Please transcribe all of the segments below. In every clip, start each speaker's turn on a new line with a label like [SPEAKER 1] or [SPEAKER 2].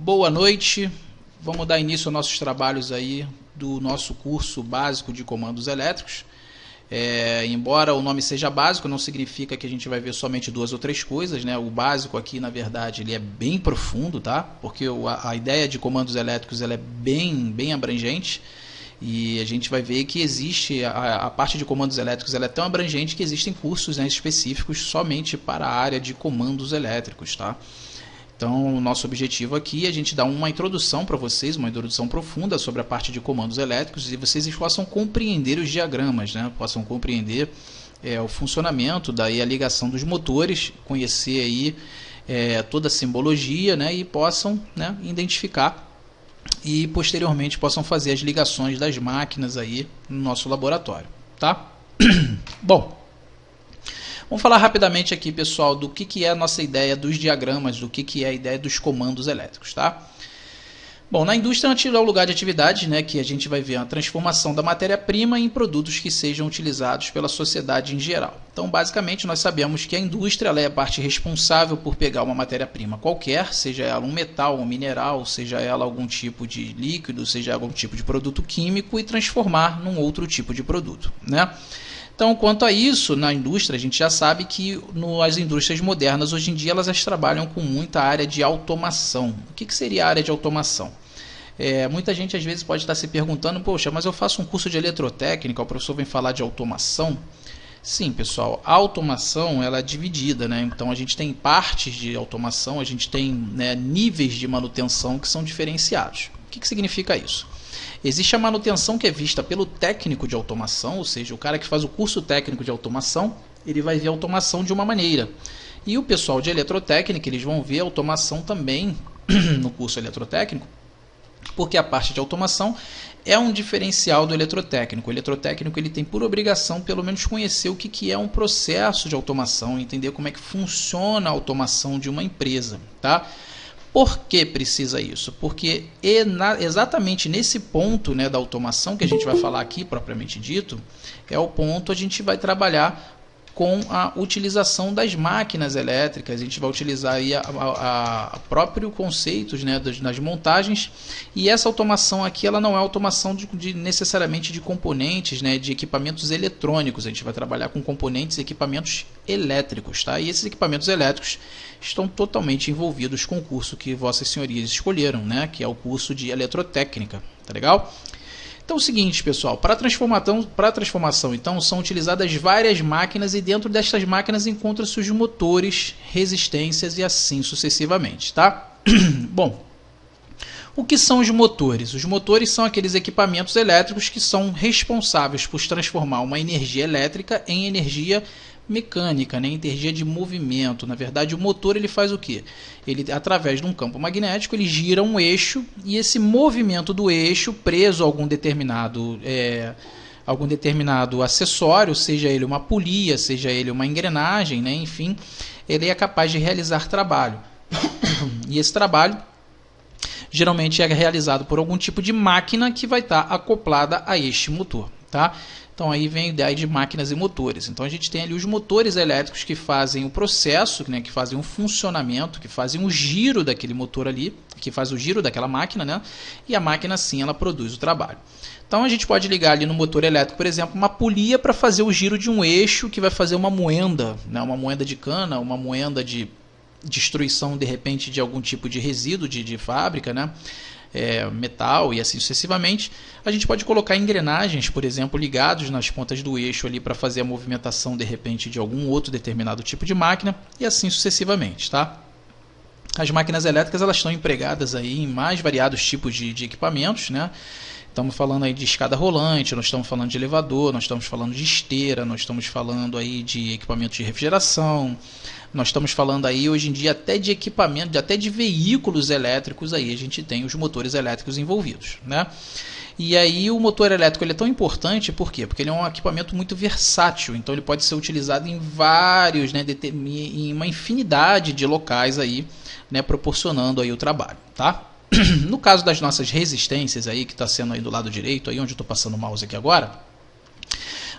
[SPEAKER 1] boa noite. Vamos dar início aos nossos trabalhos aí do nosso curso básico de comandos elétricos. Embora o nome seja básico, não significa que a gente vai ver somente duas ou três coisas, né? O básico aqui, na verdade, ele é bem profundo, tá? Porque a ideia de comandos elétricos ela é bem abrangente. E a gente vai ver que existe, a parte de comandos elétricos ela é tão abrangente que existem cursos, né, específicos somente para a área de comandos elétricos, tá? Então, o nosso objetivo aqui é a gente dar uma introdução para vocês, uma introdução profunda sobre a parte de comandos elétricos e vocês possam compreender os diagramas, né? Possam compreender o funcionamento, daí a ligação dos motores, conhecer aí toda a simbologia, né? E possam, né, identificar e posteriormente possam fazer as ligações das máquinas aí no nosso laboratório, tá? Bom, vamos falar rapidamente aqui, pessoal, do que é a nossa ideia dos diagramas, do que é a ideia dos comandos elétricos, tá? Bom, na indústria é um lugar de atividade, né, que a gente vai ver a transformação da matéria-prima em produtos que sejam utilizados pela sociedade em geral. Então, basicamente, nós sabemos que a indústria ela é a parte responsável por pegar uma matéria-prima qualquer, seja ela um metal, um mineral, seja ela algum tipo de líquido, seja algum tipo de produto químico e transformar num outro tipo de produto, né? Então, quanto a isso, na indústria, a gente já sabe que as indústrias modernas, hoje em dia, elas trabalham com muita área de automação. O que seria a área de automação? Muita gente, às vezes, pode estar se perguntando, poxa, mas eu faço um curso de eletrotécnica, o professor vem falar de automação? Sim, pessoal, a automação ela é dividida, né? Então, a gente tem partes de automação, a gente tem, né, níveis de manutenção que são diferenciados. O que significa isso? Existe a manutenção que é vista pelo técnico de automação, ou seja, o cara que faz o curso técnico de automação, ele vai ver a automação de uma maneira. E o pessoal de eletrotécnica, eles vão ver a automação também no curso eletrotécnico, porque a parte de automação é um diferencial do eletrotécnico. O eletrotécnico ele tem por obrigação, pelo menos, conhecer o que é um processo de automação, entender como é que funciona a automação de uma empresa, tá? Por que precisa isso? Porque exatamente nesse ponto, né, da automação que a gente vai falar aqui, propriamente dito, é o ponto a gente vai trabalhar com a utilização das máquinas elétricas. A gente vai utilizar aí a próprio conceitos, né, das montagens, e essa automação aqui ela não é automação necessariamente de componentes, né, de equipamentos eletrônicos. A gente vai trabalhar com componentes e equipamentos elétricos, tá? E esses equipamentos elétricos estão totalmente envolvidos com o curso que vossas senhorias escolheram, né, que é o curso de eletrotécnica, tá legal? Então é o seguinte, pessoal, para a transformação então, são utilizadas várias máquinas e dentro destas máquinas encontram-se os motores, resistências e assim sucessivamente, tá? Bom, o que são os motores? Os motores são aqueles equipamentos elétricos que são responsáveis por transformar uma energia elétrica em energia mecânica, né? Energia de movimento. Na verdade, o motor ele faz o quê? Ele, através de um campo magnético, ele gira um eixo e esse movimento do eixo preso a algum determinado acessório, seja ele uma polia, seja ele uma engrenagem, né? Enfim, ele é capaz de realizar trabalho. E esse trabalho geralmente é realizado por algum tipo de máquina que vai estar acoplada a este motor, tá? Então aí vem a ideia de máquinas e motores. Então a gente tem ali os motores elétricos que fazem o processo, né, que fazem o funcionamento, que fazem o giro daquele motor ali, que faz o giro daquela máquina, né? E a máquina sim, ela produz o trabalho. Então a gente pode ligar ali no motor elétrico, por exemplo, uma polia para fazer o giro de um eixo que vai fazer uma moenda, né? Uma moenda de cana, uma moenda de destruição de repente de algum tipo de resíduo de fábrica, né? Metal e assim sucessivamente. A gente pode colocar engrenagens, por exemplo, ligados nas pontas do eixo ali para fazer a movimentação de repente de algum outro determinado tipo de máquina e assim sucessivamente, tá? As máquinas elétricas elas estão empregadas aí em mais variados tipos de equipamentos, né? Estamos falando aí de escada rolante, nós estamos falando de elevador, nós estamos falando de esteira, nós estamos falando aí de equipamentos de refrigeração, nós estamos falando aí hoje em dia até de equipamento, até de veículos elétricos aí a gente tem os motores elétricos envolvidos, né? E aí o motor elétrico ele é tão importante, por quê? Porque ele é um equipamento muito versátil, então ele pode ser utilizado em vários, né, em uma infinidade de locais aí, né, proporcionando aí o trabalho, tá? No caso das nossas resistências aí, que está sendo aí do lado direito, aí onde eu estou passando o mouse aqui agora,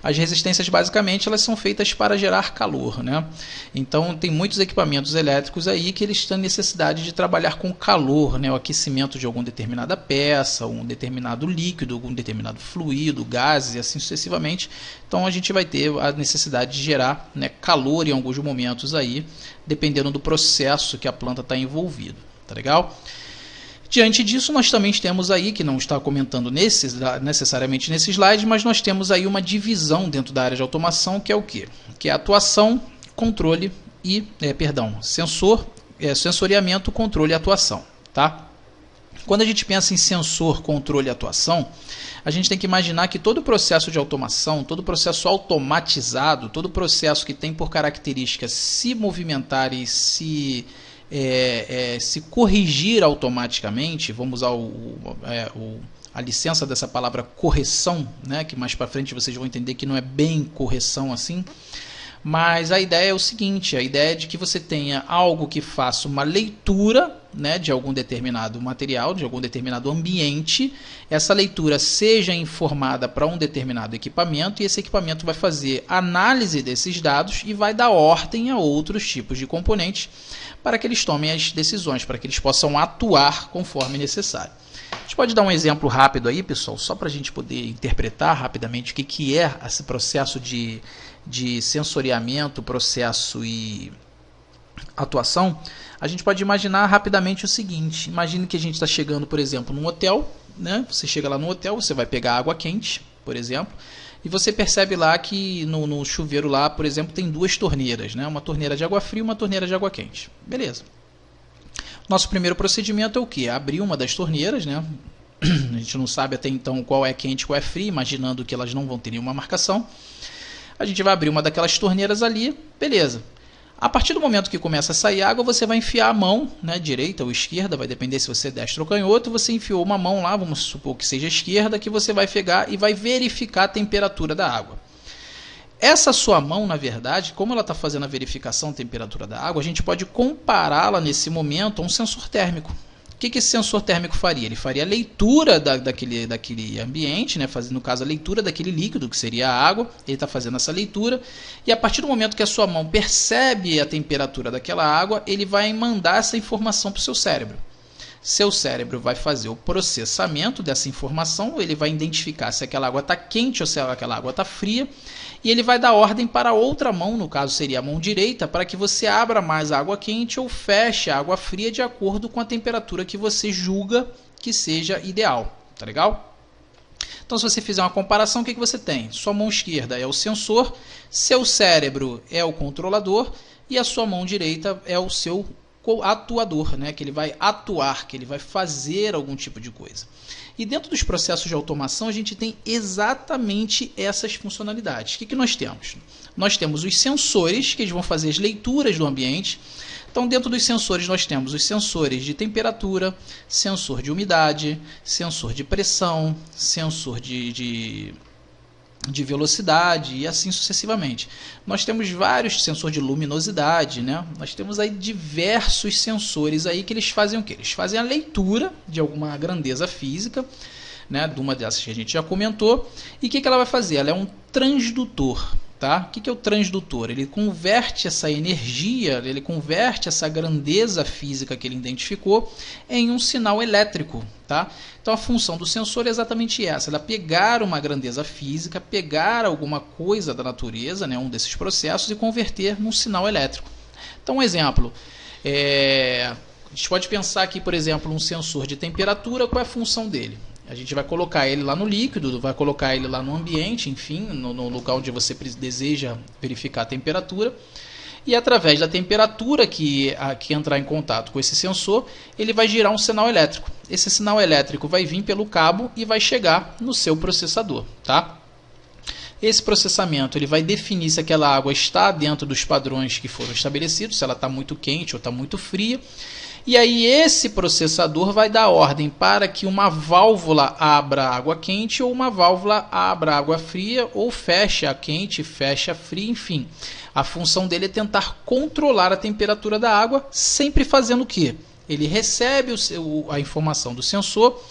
[SPEAKER 1] As resistências, basicamente, elas são feitas para gerar calor, né? Então, tem muitos equipamentos elétricos aí que eles têm necessidade de trabalhar com calor, né? O aquecimento de alguma determinada peça, um determinado líquido, algum determinado fluido, gases e assim sucessivamente. Então, a gente vai ter a necessidade de gerar, né, calor em alguns momentos aí, dependendo do processo que a planta está envolvida. Tá legal? Diante disso, nós também temos aí, que não está comentando necessariamente nesse slide, mas nós temos aí uma divisão dentro da área de automação, que é o quê? Que é atuação, controle e, sensoriamento, controle e atuação, tá? Quando a gente pensa em sensor, controle e atuação, a gente tem que imaginar que todo processo de automação, todo processo automatizado, todo processo que tem por características se movimentar e se corrigir automaticamente, vamos usar a licença dessa palavra correção, né, que mais para frente vocês vão entender que não é bem correção assim, mas a ideia é o seguinte, a ideia é de que você tenha algo que faça uma leitura, né, de algum determinado material, de algum determinado ambiente, essa leitura seja informada para um determinado equipamento e esse equipamento vai fazer análise desses dados e vai dar ordem a outros tipos de componentes para que eles tomem as decisões, para que eles possam atuar conforme necessário. A gente pode dar um exemplo rápido aí, pessoal, só para a gente poder interpretar rapidamente o que é esse processo de sensoriamento, processo e atuação. A gente pode imaginar rapidamente o seguinte, imagine que a gente está chegando, por exemplo, num hotel, né? Você chega lá no hotel, você vai pegar água quente, por exemplo, e você percebe lá que no chuveiro lá, por exemplo, tem duas torneiras, né? Uma torneira de água fria e uma torneira de água quente. Beleza. Nosso primeiro procedimento é o quê? Abrir uma das torneiras, né? A gente não sabe até então qual é quente e qual é fria, imaginando que elas não vão ter nenhuma marcação. A gente vai abrir uma daquelas torneiras ali, beleza. A partir do momento que começa a sair água, você vai enfiar a mão, né, direita ou esquerda, vai depender se você é destro ou canhoto, você enfiou uma mão lá, vamos supor que seja esquerda, que você vai pegar e vai verificar a temperatura da água. Essa sua mão, na verdade, como ela está fazendo a verificação da temperatura da água, a gente pode compará-la nesse momento a um sensor térmico. O que esse sensor térmico faria? Ele faria a leitura daquele ambiente, né? No caso a leitura daquele líquido, que seria a água, ele está fazendo essa leitura, e a partir do momento que a sua mão percebe a temperatura daquela água, ele vai mandar essa informação para o seu cérebro. Seu cérebro vai fazer o processamento dessa informação, ele vai identificar se aquela água está quente ou se aquela água está fria, e ele vai dar ordem para outra mão, no caso seria a mão direita, para que você abra mais a água quente ou feche a água fria de acordo com a temperatura que você julga que seja ideal. Tá legal? Então, se você fizer uma comparação, o que você tem? Sua mão esquerda é o sensor, seu cérebro é o controlador e a sua mão direita é o seu atuador, né? Que ele vai atuar, que ele vai fazer algum tipo de coisa. E dentro dos processos de automação, a gente tem exatamente essas funcionalidades. O que nós temos? Nós temos os sensores, que eles vão fazer as leituras do ambiente. Então, dentro dos sensores, nós temos os sensores de temperatura, sensor de umidade, sensor de pressão, sensor de velocidade e assim sucessivamente. Nós temos vários sensores de luminosidade, né? Nós temos aí diversos sensores aí que eles fazem o quê? Eles fazem a leitura de alguma grandeza física, né? De uma dessas que a gente já comentou. E o que ela vai fazer? Ela é um transdutor. Tá? O que é o transdutor? Ele converte essa energia, ele converte essa grandeza física que ele identificou em um sinal elétrico. Tá? Então a função do sensor é exatamente essa, ela pegar uma grandeza física, pegar alguma coisa da natureza, né, um desses processos, e converter num sinal elétrico. Então um exemplo, a gente pode pensar aqui, por exemplo, um sensor de temperatura, qual é a função dele? A gente vai colocar ele lá no líquido, vai colocar ele lá no ambiente, enfim, no lugar onde você deseja verificar a temperatura. E através da temperatura que entrar em contato com esse sensor, ele vai girar um sinal elétrico. Esse sinal elétrico vai vir pelo cabo e vai chegar no seu processador. Tá? Esse processamento ele vai definir se aquela água está dentro dos padrões que foram estabelecidos, se ela está muito quente ou está muito fria. E aí esse processador vai dar ordem para que uma válvula abra água quente ou uma válvula abra água fria, ou feche a quente, feche a fria, enfim. A função dele é tentar controlar a temperatura da água, sempre fazendo o quê? Ele recebe a informação do sensor,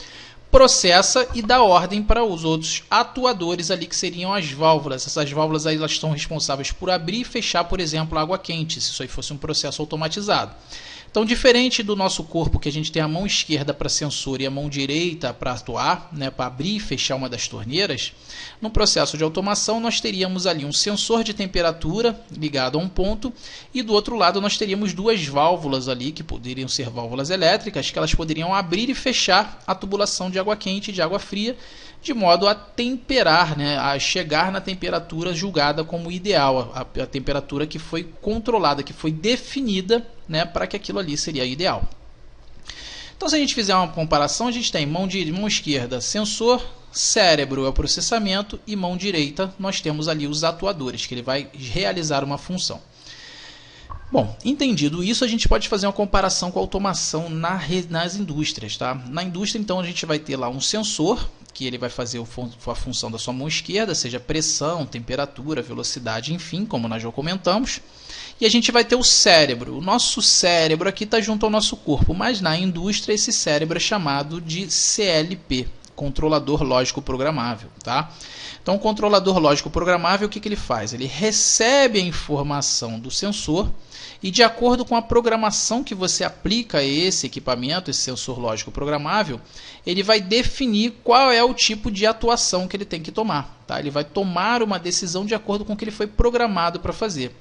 [SPEAKER 1] processa e dá ordem para os outros atuadores ali, que seriam as válvulas. Essas válvulas aí, elas estão responsáveis por abrir e fechar, por exemplo, a água quente, se isso aí fosse um processo automatizado. Então, diferente do nosso corpo, que a gente tem a mão esquerda para sensor e a mão direita para atuar, né, para abrir e fechar uma das torneiras, no processo de automação nós teríamos ali um sensor de temperatura ligado a um ponto, e do outro lado nós teríamos duas válvulas ali, que poderiam ser válvulas elétricas, que elas poderiam abrir e fechar a tubulação de água quente e de água fria, de modo a temperar, né, a chegar na temperatura julgada como ideal, a temperatura que foi controlada, que foi definida, né, para que aquilo ali seria ideal. Então, se a gente fizer uma comparação, a gente tem mão esquerda, sensor, cérebro é o processamento, e mão direita nós temos ali os atuadores, que ele vai realizar uma função. Bom, entendido isso, a gente pode fazer uma comparação com a automação nas indústrias. Tá? Na indústria, então, a gente vai ter lá um sensor, que ele vai fazer a função da sua mão esquerda, seja pressão, temperatura, velocidade, enfim, como nós já comentamos. E a gente vai ter o cérebro. O nosso cérebro aqui está junto ao nosso corpo, mas na indústria esse cérebro é chamado de CLP, controlador lógico programável. Tá? Então, o controlador lógico programável, o que ele faz? Ele recebe a informação do sensor e, de acordo com a programação que você aplica a esse equipamento, esse sensor lógico programável, ele vai definir qual é o tipo de atuação que ele tem que tomar. Tá? Ele vai tomar uma decisão de acordo com o que ele foi programado para fazer.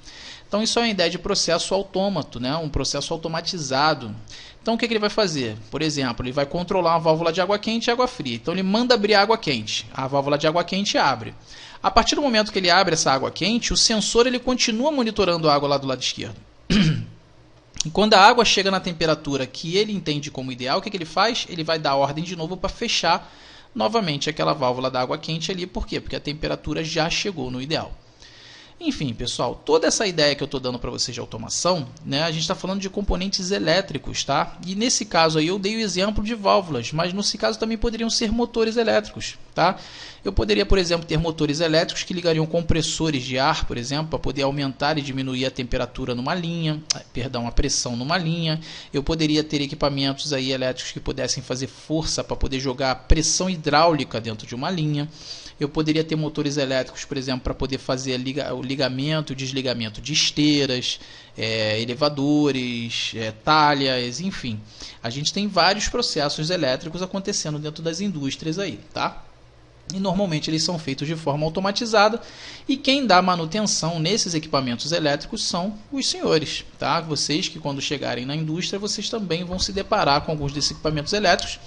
[SPEAKER 1] Então, isso é uma ideia de processo autômato, né? Um processo automatizado. Então, o que ele vai fazer? Por exemplo, ele vai controlar uma válvula de água quente e água fria. Então, ele manda abrir a água quente. A válvula de água quente abre. A partir do momento que ele abre essa água quente, o sensor ele continua monitorando a água lá do lado esquerdo. E quando a água chega na temperatura que ele entende como ideal, o que ele faz? Ele vai dar ordem de novo para fechar novamente aquela válvula da água quente ali. Por quê? Porque a temperatura já chegou no ideal. Enfim, pessoal, toda essa ideia que eu estou dando para vocês de automação, né, a gente está falando de componentes elétricos, tá? E nesse caso aí eu dei o exemplo de válvulas, mas nesse caso também poderiam ser motores elétricos, tá? Eu poderia, por exemplo, ter motores elétricos que ligariam compressores de ar, por exemplo, para poder aumentar e diminuir a temperatura numa linha, a pressão numa linha. Eu poderia ter equipamentos aí elétricos que pudessem fazer força para poder jogar pressão hidráulica dentro de uma linha. Eu poderia ter motores elétricos, por exemplo, para poder fazer o ligamento e desligamento de esteiras, elevadores, talhas, enfim. A gente tem vários processos elétricos acontecendo dentro das indústrias aí, tá? E normalmente eles são feitos de forma automatizada, e quem dá manutenção nesses equipamentos elétricos são os senhores, tá? Vocês que quando chegarem na indústria, vocês também vão se deparar com alguns desses equipamentos elétricos.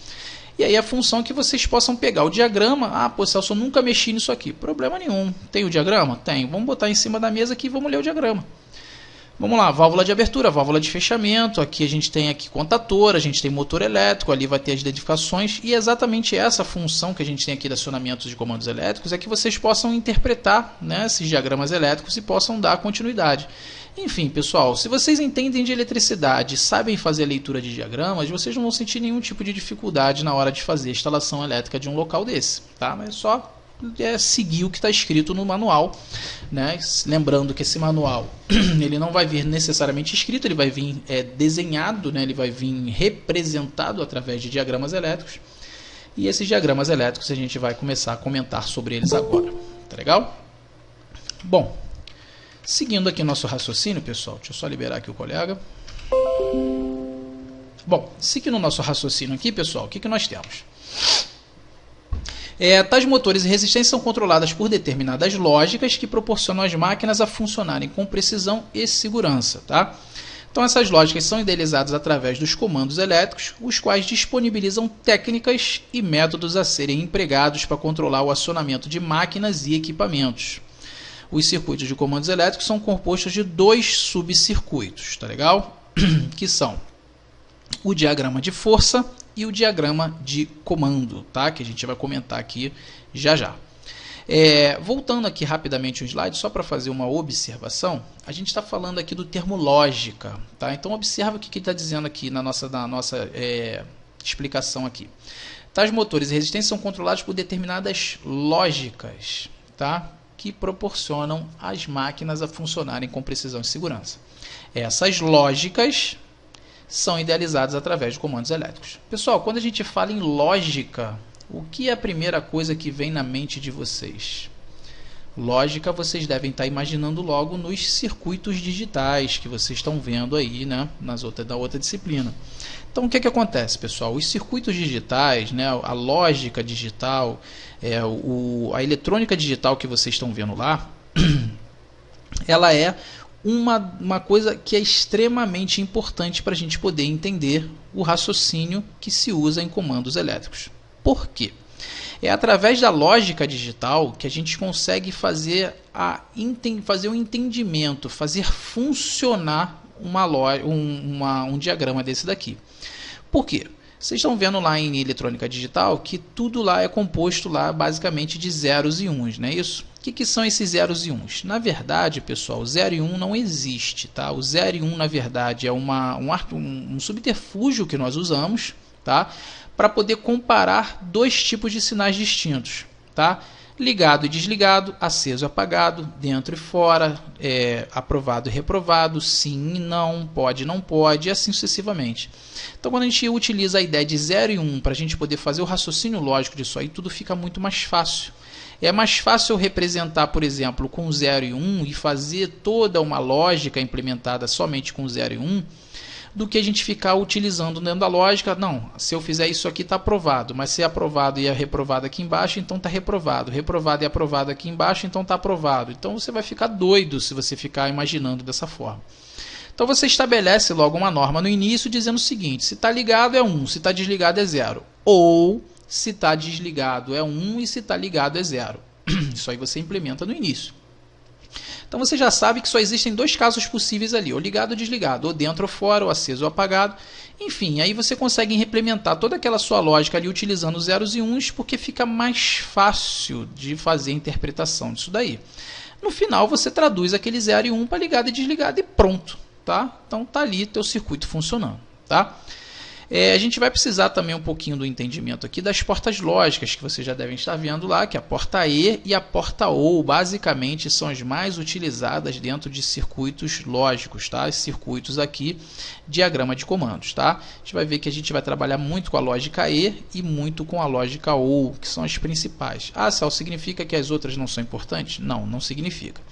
[SPEAKER 1] E aí a função é que vocês possam pegar o diagrama. Pô, Celso, eu nunca mexi nisso aqui. Problema nenhum. Tem o diagrama? Tem. Vamos botar em cima da mesa aqui e vamos ler o diagrama. Vamos lá, válvula de abertura, válvula de fechamento. Aqui a gente tem contator, a gente tem motor elétrico, ali vai ter as identificações. E exatamente essa função que a gente tem aqui de acionamentos de comandos elétricos é que vocês possam interpretar, né, esses diagramas elétricos e possam dar continuidade. Enfim, pessoal, se vocês entendem de eletricidade e sabem fazer a leitura de diagramas, vocês não vão sentir nenhum tipo de dificuldade na hora de fazer a instalação elétrica de um local desse, tá? Mas só seguir o que está escrito no manual, né? Lembrando que esse manual ele não vai vir necessariamente escrito, ele vai vir desenhado, né? Ele vai vir representado através de diagramas elétricos, e esses diagramas elétricos a gente vai começar a comentar sobre eles agora, tá legal? Bom, seguindo aqui nosso raciocínio, pessoal, deixa eu só liberar aqui o colega. Bom, seguindo o nosso raciocínio aqui, pessoal, o que nós temos? Tais motores e resistências são controladas por determinadas lógicas que proporcionam às máquinas a funcionarem com precisão e segurança. Tá? Então, essas lógicas são idealizadas através dos comandos elétricos, os quais disponibilizam técnicas e métodos a serem empregados para controlar o acionamento de máquinas e equipamentos. Os circuitos de comandos elétricos são compostos de dois subcircuitos, tá legal? Que são o diagrama de força e o diagrama de comando, tá? Que a gente vai comentar aqui já já. Voltando aqui rapidamente um slide, só para fazer uma observação, a gente está falando aqui do termo lógica, tá? Então observa o que ele está dizendo aqui na nossa explicação aqui. Tais motores e resistências são controlados por determinadas lógicas, tá? Que proporcionam às máquinas a funcionarem com precisão e segurança. Essas lógicas são idealizadas através de comandos elétricos. Pessoal, quando a gente fala em lógica, o que é a primeira coisa que vem na mente de vocês? Lógica, vocês devem estar imaginando logo nos circuitos digitais que vocês estão vendo aí, né, da outra disciplina. Então, o que acontece, pessoal? Os circuitos digitais, né, a lógica digital, a eletrônica digital que vocês estão vendo lá, ela é uma coisa que é extremamente importante para a gente poder entender o raciocínio que se usa em comandos elétricos. Por quê? É através da lógica digital que a gente consegue fazer um entendimento, fazer funcionar um diagrama desse daqui. Por quê? Vocês estão vendo lá em eletrônica digital que tudo lá é composto lá basicamente de zeros e uns, não é isso? O que são esses zeros e uns? Na verdade, pessoal, o 0 e 1 não existe, tá? O 0 e 1, na verdade, é um subterfúgio que nós usamos, tá? Para poder comparar dois tipos de sinais distintos, tá? Ligado e desligado, aceso e apagado, dentro e fora, aprovado e reprovado, sim e não pode, e assim sucessivamente. Então, quando a gente utiliza a ideia de 0 e 1 para a gente poder fazer o raciocínio lógico disso aí, tudo fica muito mais fácil. É mais fácil eu representar, por exemplo, com 0 e 1 e fazer toda uma lógica implementada somente com 0 e 1, do que a gente ficar utilizando dentro da lógica. Não, se eu fizer isso aqui está aprovado, mas se é aprovado e é reprovado aqui embaixo, então está reprovado. Reprovado e aprovado aqui embaixo, então está aprovado. Então você vai ficar doido se você ficar imaginando dessa forma. Então você estabelece logo uma norma no início dizendo o seguinte: se está ligado é 1, se está desligado é 0. Ou se está desligado é 1 e se está ligado é 0. Isso aí você implementa no início. Então você já sabe que só existem dois casos possíveis ali, ou ligado ou desligado, ou dentro ou fora, ou aceso ou apagado. Enfim, aí você consegue implementar toda aquela sua lógica ali utilizando zeros e uns, porque fica mais fácil de fazer a interpretação disso daí. No final você traduz aquele 0 e 1 para ligado e desligado e pronto, tá? Então tá ali teu circuito funcionando, tá? A gente vai precisar também um pouquinho do entendimento aqui das portas lógicas, que vocês já devem estar vendo lá, que é a porta E e a porta OU, basicamente são as mais utilizadas dentro de circuitos lógicos, tá? Esses circuitos aqui, diagrama de comandos, tá? A gente vai ver que a gente vai trabalhar muito com a lógica E e muito com a lógica OU, que são as principais. Ah, Sal, significa que as outras não são importantes? Não, não significa.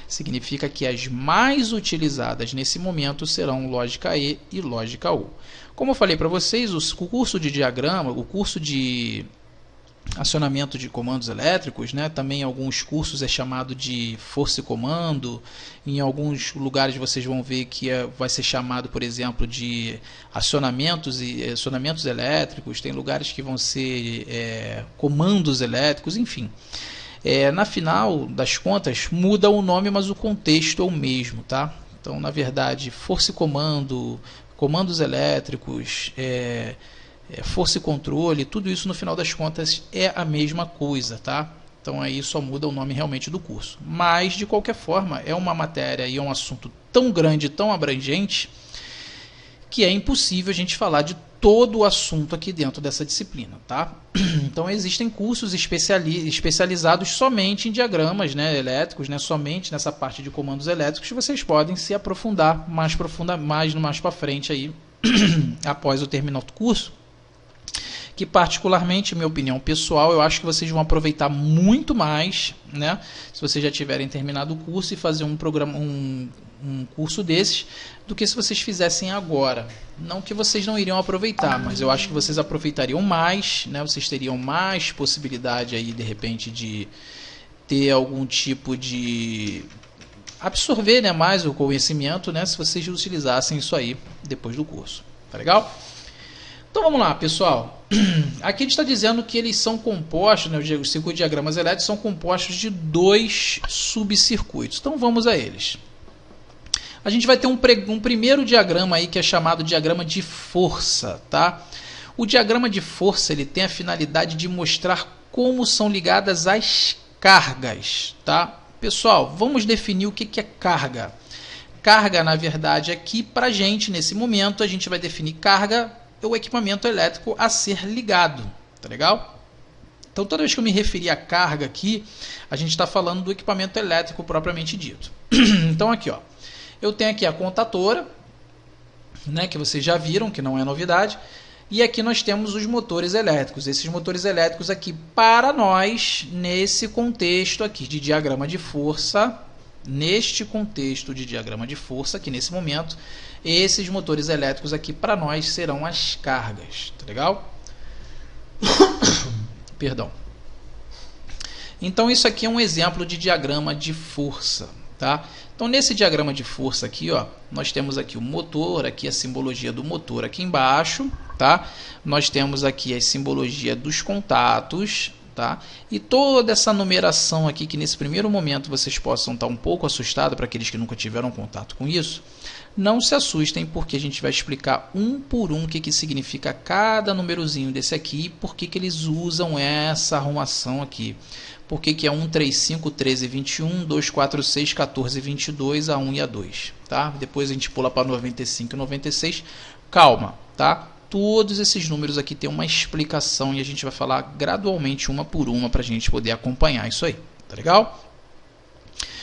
[SPEAKER 1] Significa que as mais utilizadas nesse momento serão lógica E e lógica OU. Como eu falei para vocês, o curso de diagrama, o curso de acionamento de comandos elétricos, né, também em alguns cursos é chamado de força e comando, em alguns lugares vocês vão ver que vai ser chamado, por exemplo, de acionamentos elétricos, tem lugares que vão ser comandos elétricos, enfim. Na final das contas, muda o nome, mas o contexto é o mesmo, tá? Então, na verdade, força e comando, comandos elétricos, força e controle, tudo isso no final das contas é a mesma coisa, tá? Então aí só muda o nome realmente do curso. Mas, de qualquer forma, é uma matéria e é um assunto tão grande, tão abrangente, que é impossível a gente falar de todo o assunto aqui dentro dessa disciplina, tá? Então existem cursos especializados somente em diagramas, né, elétricos, né, somente nessa parte de comandos elétricos, que vocês podem se aprofundar mais para frente aí, após o término do curso, que particularmente, minha opinião pessoal, eu acho que vocês vão aproveitar muito mais, né, se vocês já tiverem terminado o curso e fazer um curso desses, do que se vocês fizessem agora. Não que vocês não iriam aproveitar, mas eu acho que vocês aproveitariam mais, né? Vocês teriam mais possibilidade aí, de repente, de ter algum tipo de absorver, né, mais o conhecimento, né, se vocês utilizassem isso aí depois do curso. Tá legal? Então vamos lá, pessoal. Aqui a gente está dizendo que eles são compostos, né, os circuitos de diagramas elétricos são compostos de dois subcircuitos. Então vamos a eles. A gente vai ter um primeiro diagrama aí que é chamado diagrama de força, tá? O diagrama de força ele tem a finalidade de mostrar como são ligadas as cargas, tá? Pessoal, vamos definir o que é carga. Carga, na verdade, aqui pra gente, nesse momento, a gente vai definir carga é o equipamento elétrico a ser ligado, tá legal? Então, toda vez que eu me referir a carga aqui, a gente está falando do equipamento elétrico propriamente dito. Então, aqui, ó. Eu tenho aqui a contatora, né, que vocês já viram, que não é novidade. E aqui nós temos os motores elétricos. Esses motores elétricos aqui, para nós, nesse contexto aqui de diagrama de força, neste contexto de diagrama de força, aqui nesse momento, esses motores elétricos aqui para nós serão as cargas. Tá legal? Perdão. Então isso aqui é um exemplo de diagrama de força, tá? Então nesse diagrama de força aqui, ó, nós temos aqui o motor, aqui a simbologia do motor aqui embaixo, tá? Nós temos aqui a simbologia dos contatos, tá? E toda essa numeração aqui, que nesse primeiro momento vocês possam estar um pouco assustados, para aqueles que nunca tiveram contato com isso, não se assustem, porque a gente vai explicar um por um o que significa cada númerozinho desse aqui e por que eles usam essa arrumação aqui. Por que é 1, 3, 5, 13, 21, 2, 4, 6, 14, 22, a 1 e a 2. Tá? Depois a gente pula para 95 e 96. Calma, tá? Todos esses números aqui tem uma explicação e a gente vai falar gradualmente uma por uma para a gente poder acompanhar isso aí. Tá legal?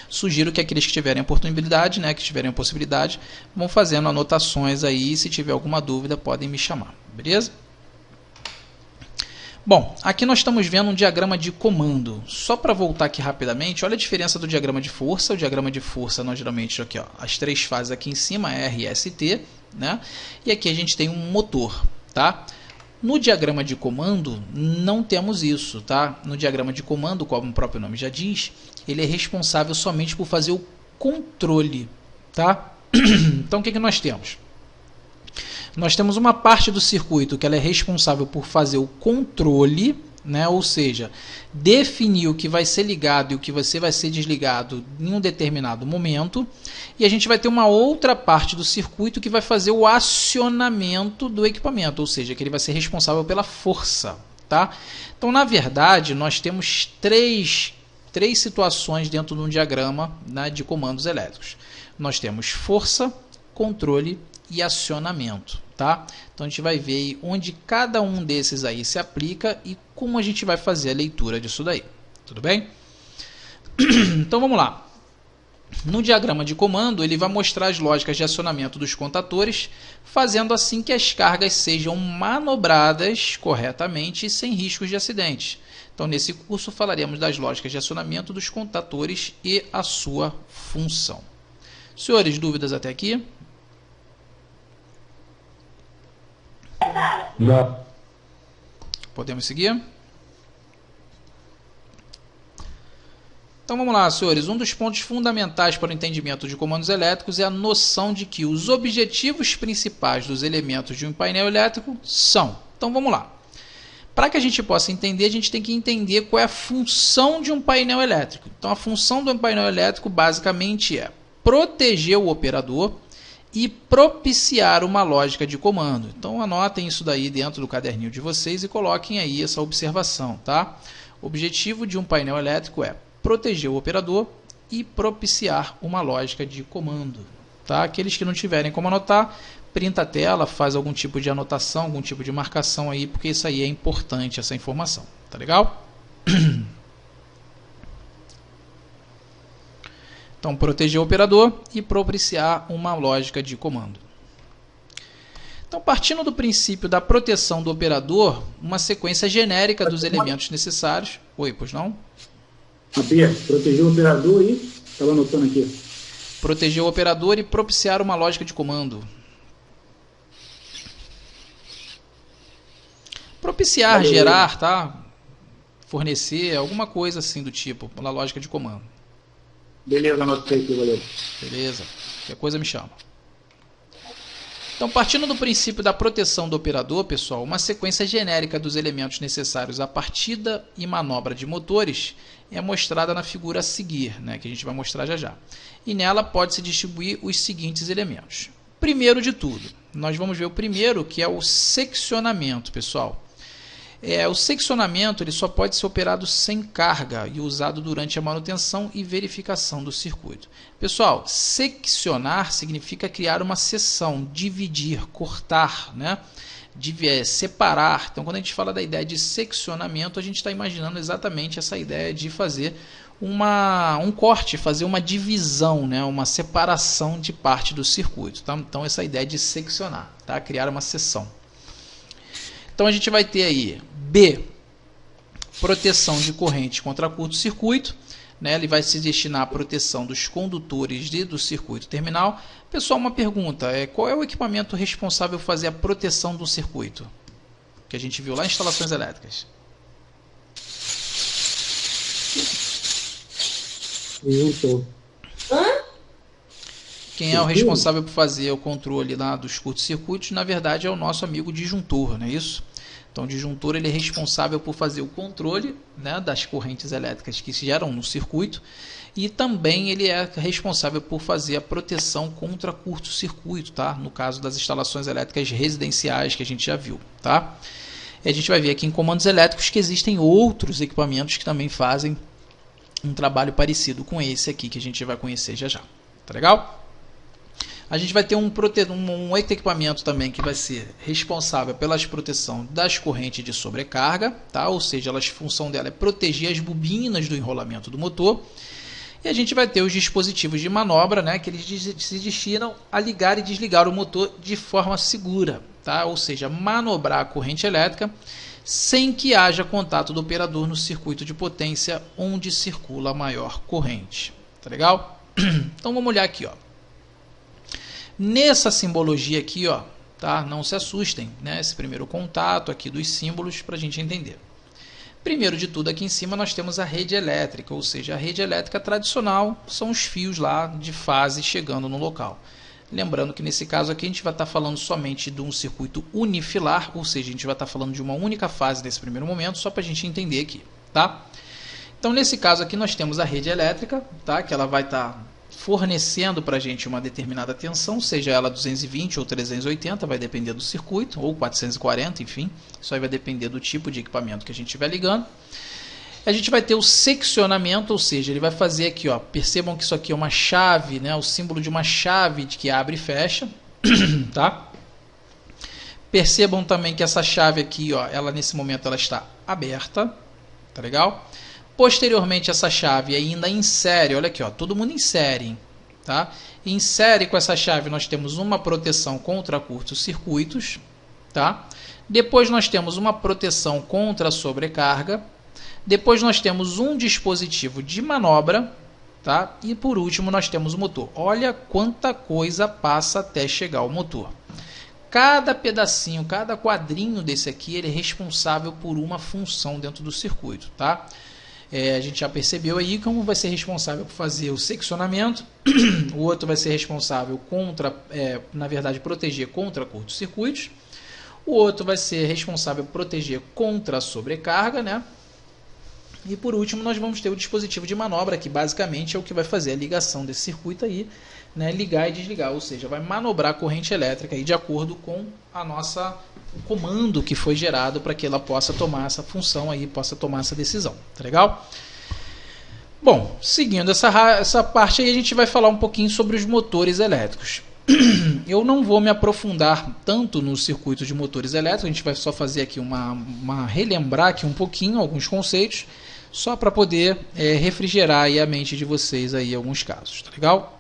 [SPEAKER 1] Sugiro que aqueles que tiverem a oportunidade, né, que tiverem a possibilidade, vão fazendo anotações aí. Se tiver alguma dúvida, podem me chamar. Beleza? Bom, aqui nós estamos vendo um diagrama de comando. Só para voltar aqui rapidamente, olha a diferença do diagrama de força. O diagrama de força, nós geralmente, aqui, ó, as três fases aqui em cima, R, S, T, né? E aqui a gente tem um motor, tá? No diagrama de comando, não temos isso, tá? No diagrama de comando, como o próprio nome já diz, ele é responsável somente por fazer o controle, tá? Então, o que nós temos? Nós temos uma parte do circuito que ela é responsável por fazer o controle, né? Ou seja, definir o que vai ser ligado e o que vai ser desligado em um determinado momento. E a gente vai ter uma outra parte do circuito que vai fazer o acionamento do equipamento, ou seja, que ele vai ser responsável pela força. Tá? Então, na verdade, nós temos três situações dentro de um diagrama, né, de comandos elétricos. Nós temos força, controle e acionamento, tá? Então a gente vai ver aí onde cada um desses aí se aplica e como a gente vai fazer a leitura disso daí. Tudo bem? Então vamos lá. No diagrama de comando, ele vai mostrar as lógicas de acionamento dos contatores, fazendo assim que as cargas sejam manobradas corretamente e sem riscos de acidentes. Então, nesse curso, falaremos das lógicas de acionamento dos contatores e a sua função. Senhores, dúvidas até aqui?
[SPEAKER 2] Não.
[SPEAKER 1] Podemos seguir? Então vamos lá, senhores. Um dos pontos fundamentais para o entendimento de comandos elétricos é a noção de que os objetivos principais dos elementos de um painel elétrico são. Então vamos lá. Para que a gente possa entender, a gente tem que entender qual é a função de um painel elétrico. Então a função de um painel elétrico basicamente é proteger o operador e propiciar uma lógica de comando. Então anotem isso daí dentro do caderninho de vocês e coloquem aí essa observação, tá? O objetivo de um painel elétrico é proteger o operador e propiciar uma lógica de comando, tá? Aqueles que não tiverem como anotar, printa a tela, faz algum tipo de anotação, algum tipo de marcação aí, porque isso aí é importante, essa informação, tá legal? Então, proteger o operador e propiciar uma lógica de comando. Então, partindo do princípio da proteção do operador, uma sequência genérica dos elementos necessários... Oi, pois não?
[SPEAKER 2] Proteger o operador e... Estava anotando aqui.
[SPEAKER 1] Proteger o operador e propiciar uma lógica de comando. Propiciar,
[SPEAKER 2] valeu,
[SPEAKER 1] gerar, tá? Fornecer, alguma coisa assim do tipo, pela lógica de comando.
[SPEAKER 2] Beleza, anotei aqui, valeu.
[SPEAKER 1] Beleza? Qualquer coisa me chama. Então, partindo do princípio da proteção do operador, pessoal, uma sequência genérica dos elementos necessários à partida e manobra de motores é mostrada na figura a seguir, né, que a gente vai mostrar já já. E nela pode-se distribuir os seguintes elementos. Primeiro de tudo, nós vamos ver o primeiro, que é o seccionamento, pessoal. O seccionamento ele só pode ser operado sem carga e usado durante a manutenção e verificação do circuito. Pessoal, seccionar significa criar uma seção, dividir, cortar, né? Separar. Então, quando a gente fala da ideia de seccionamento, a gente está imaginando exatamente essa ideia de fazer um corte, fazer uma divisão, né? Uma separação de parte do circuito. Tá? Então, essa ideia de seccionar, tá? Criar uma seção. Então a gente vai ter aí B, proteção de corrente contra curto-circuito, né? Ele vai se destinar à proteção dos condutores do circuito terminal. Pessoal, uma pergunta, qual é o equipamento responsável por fazer a proteção do circuito? Que a gente viu lá em instalações elétricas.
[SPEAKER 2] Disjuntor.
[SPEAKER 1] Quem é o responsável por fazer o controle lá dos curtos-circuitos, na verdade, é o nosso amigo disjuntor, não é isso? Então, o disjuntor ele é responsável por fazer o controle, né, das correntes elétricas que se geram no circuito e também ele é responsável por fazer a proteção contra curto-circuito, tá? No caso das instalações elétricas residenciais que a gente já viu, tá? E a gente vai ver aqui em comandos elétricos que existem outros equipamentos que também fazem um trabalho parecido com esse aqui que a gente vai conhecer já já. Tá legal? A gente vai ter um equipamento também que vai ser responsável pela proteção das correntes de sobrecarga, tá? Ou seja, a função dela é proteger as bobinas do enrolamento do motor. E a gente vai ter os dispositivos de manobra, né, que eles se destinam a ligar e desligar o motor de forma segura, tá? Ou seja, manobrar a corrente elétrica sem que haja contato do operador no circuito de potência onde circula a maior corrente. Tá legal? Então vamos olhar aqui, ó. Nessa simbologia aqui, ó, tá? Não se assustem, né? Esse primeiro contato aqui dos símbolos para a gente entender. Primeiro de tudo, aqui em cima nós temos a rede elétrica, ou seja, a rede elétrica tradicional são os fios lá de fase chegando no local. Lembrando que nesse caso aqui a gente vai estar falando somente de um circuito unifilar, ou seja, a gente vai estar falando de uma única fase nesse primeiro momento, só para a gente entender aqui, tá? Então, nesse caso aqui nós temos a rede elétrica, tá? Que ela vai estar fornecendo para a gente uma determinada tensão, seja ela 220 ou 380, vai depender do circuito, ou 440, enfim, isso aí vai depender do tipo de equipamento que a gente estiver ligando. A gente vai ter o seccionamento, ou seja, ele vai fazer aqui, ó, percebam que isso aqui é uma chave, né, o símbolo de uma chave que abre e fecha, tá? Percebam também que essa chave aqui, ó, ela nesse momento ela está aberta, tá legal? Posteriormente, essa chave ainda insere, olha aqui, ó, todo mundo insere, hein, tá? Insere com essa chave, nós temos uma proteção contra curtos-circuitos, tá? Depois nós temos uma proteção contra sobrecarga. Depois nós temos um dispositivo de manobra, tá? E por último nós temos o motor. Olha quanta coisa passa até chegar ao motor. Cada pedacinho, cada quadrinho desse aqui, ele é responsável por uma função dentro do circuito, tá? A gente já percebeu aí como vai ser responsável por fazer o seccionamento, o outro vai ser responsável contra, na verdade, proteger contra curtos-circuitos, o outro vai ser responsável por proteger contra a sobrecarga, né? E por último nós vamos ter o dispositivo de manobra, que basicamente é o que vai fazer a ligação desse circuito aí, né? Ligar e desligar, ou seja, vai manobrar a corrente elétrica aí de acordo com o comando que foi gerado para que ela possa tomar essa função aí, possa tomar essa decisão, tá legal? Bom, seguindo essa parte aí, a gente vai falar um pouquinho sobre os motores elétricos. Eu não vou me aprofundar tanto no circuito de motores elétricos, a gente vai só fazer aqui relembrar aqui um pouquinho alguns conceitos, só para poder refrigerar aí a mente de vocês aí em alguns casos, tá legal?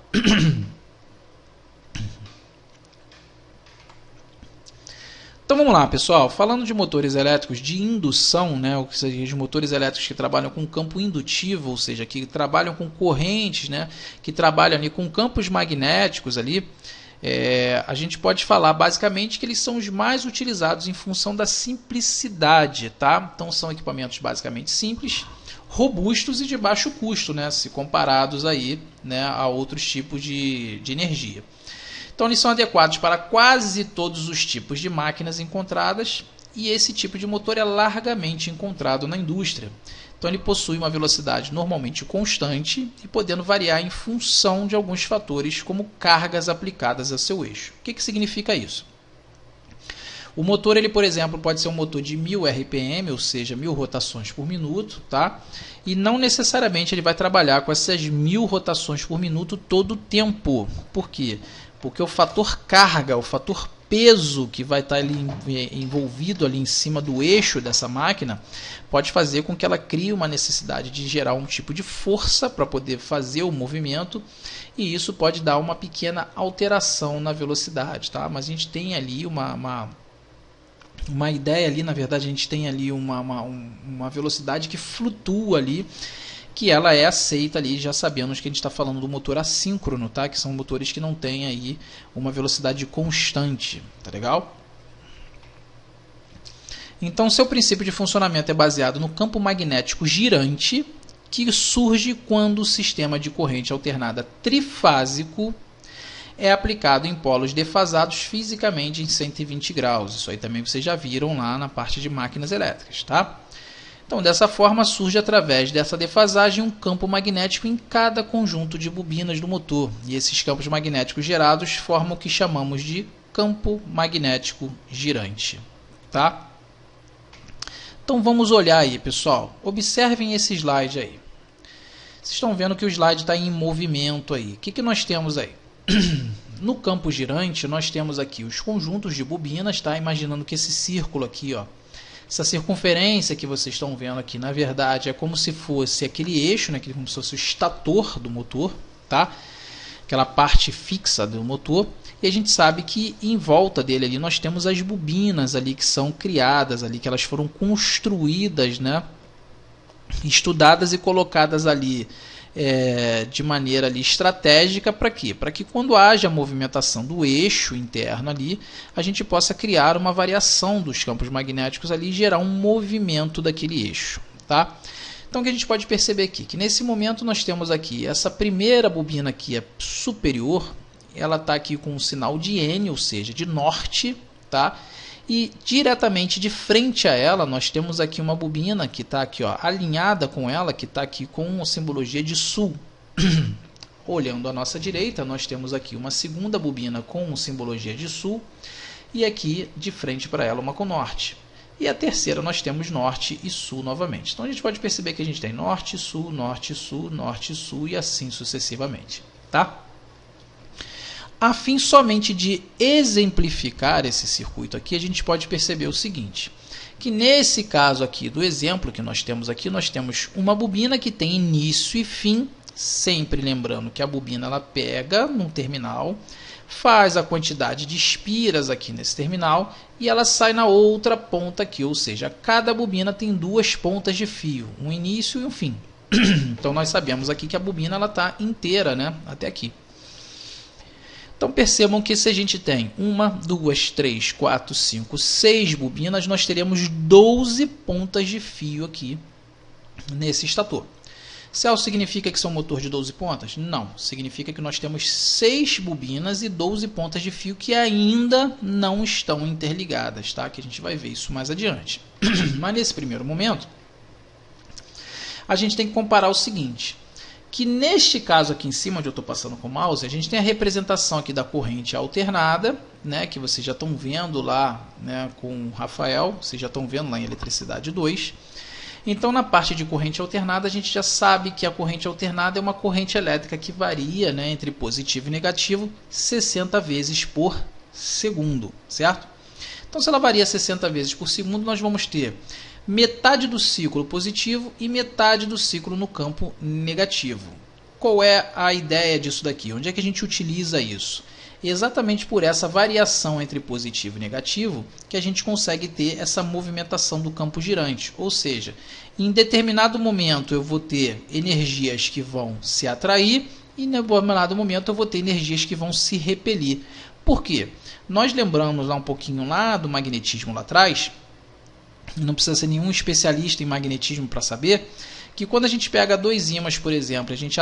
[SPEAKER 1] Então vamos lá, pessoal, falando de motores elétricos de indução, né, ou seja, de motores elétricos que trabalham com campo indutivo, ou seja, que trabalham com correntes, né, que trabalham ali com campos magnéticos ali, a gente pode falar basicamente que eles são os mais utilizados em função da simplicidade, tá? Então são equipamentos basicamente simples, robustos e de baixo custo, né, se comparados aí, né, a outros tipos de energia. Então eles são adequados para quase todos os tipos de máquinas encontradas e esse tipo de motor é largamente encontrado na indústria. Então ele possui uma velocidade normalmente constante e podendo variar em função de alguns fatores como cargas aplicadas a seu eixo. O que significa isso? O motor, ele, por exemplo, pode ser um motor de 1000 RPM, ou seja, 1000 rotações por minuto, tá? E não necessariamente ele vai trabalhar com essas 1000 rotações por minuto todo o tempo. Por quê? Porque o fator carga, o fator peso que vai estar ali envolvido ali em cima do eixo dessa máquina pode fazer com que ela crie uma necessidade de gerar um tipo de força para poder fazer o movimento e isso pode dar uma pequena alteração na velocidade, tá? Mas a gente tem ali uma ideia ali, na verdade a gente tem ali uma velocidade que flutua ali, que ela é aceita ali, já sabemos que a gente está falando do motor assíncrono, tá? Que são motores que não têm aí uma velocidade constante, tá legal? Então, seu princípio de funcionamento é baseado no campo magnético girante, que surge quando o sistema de corrente alternada trifásico é aplicado em polos defasados fisicamente em 120 graus. Isso aí também vocês já viram lá na parte de máquinas elétricas, tá? Então, dessa forma, surge através dessa defasagem um campo magnético em cada conjunto de bobinas do motor. E esses campos magnéticos gerados formam o que chamamos de campo magnético girante, tá? Então, vamos olhar aí, pessoal. Observem esse slide aí. Vocês estão vendo que o slide está em movimento aí. O que nós temos aí? No campo girante, nós temos aqui os conjuntos de bobinas, tá? Imaginando que esse círculo aqui, ó, essa circunferência que vocês estão vendo aqui, na verdade, é como se fosse aquele eixo, né? Como se fosse o estator do motor, tá? Aquela parte fixa do motor. E a gente sabe que em volta dele ali nós temos as bobinas ali que são criadas ali, que elas foram construídas, né? Estudadas e colocadas ali de maneira ali estratégica para quê? Para que quando haja movimentação do eixo interno ali, a gente possa criar uma variação dos campos magnéticos ali e gerar um movimento daquele eixo, tá? Então o que a gente pode perceber aqui? Que nesse momento nós temos aqui essa primeira bobina aqui é superior, ela está aqui com um sinal de N, ou seja, de norte, tá? E diretamente de frente a ela nós temos aqui uma bobina que está aqui, ó, alinhada com ela, que está aqui com a simbologia de sul. Olhando à nossa direita, nós temos aqui uma segunda bobina com simbologia de sul e aqui de frente para ela uma com norte. E a terceira nós temos norte e sul novamente. Então a gente pode perceber que a gente tem norte, sul, norte, sul, norte, sul e assim sucessivamente, tá? A fim somente de exemplificar esse circuito aqui, a gente pode perceber o seguinte, que nesse caso aqui do exemplo que nós temos aqui, nós temos uma bobina que tem início e fim, sempre lembrando que a bobina ela pega num terminal, faz a quantidade de espiras aqui nesse terminal e ela sai na outra ponta aqui, ou seja, cada bobina tem duas pontas de fio, um início e um fim. Então nós sabemos aqui que a bobina ela está inteira, né, até aqui. Então percebam que se a gente tem 1, 2, 3, 4, 5, 6 bobinas, nós teremos 12 pontas de fio aqui nesse estator. Celso, significa que são um motor de 12 pontas? Não, significa que nós temos 6 bobinas e 12 pontas de fio que ainda não estão interligadas, tá? Que a gente vai ver isso mais adiante. Mas nesse primeiro momento, a gente tem que comparar o seguinte, que neste caso aqui em cima, onde eu estou passando com o mouse, a gente tem a representação aqui da corrente alternada, né, que vocês já estão vendo lá, né, com o Rafael, vocês já estão vendo lá em Eletricidade 2. Então, na parte de corrente alternada, a gente já sabe que a corrente alternada é uma corrente elétrica que varia, né, entre positivo e negativo 60 vezes por segundo, certo? Então, se ela varia 60 vezes por segundo, nós vamos ter metade do ciclo positivo e metade do ciclo no campo negativo. Qual é a ideia disso daqui? Onde é que a gente utiliza isso? Exatamente por essa variação entre positivo e negativo que a gente consegue ter essa movimentação do campo girante. Ou seja, em determinado momento eu vou ter energias que vão se atrair e em determinado momento eu vou ter energias que vão se repelir. Por quê? Nós lembramos lá um pouquinho lá do magnetismo lá atrás, não precisa ser nenhum especialista em magnetismo para saber, que quando a gente pega dois ímãs, por exemplo, a gente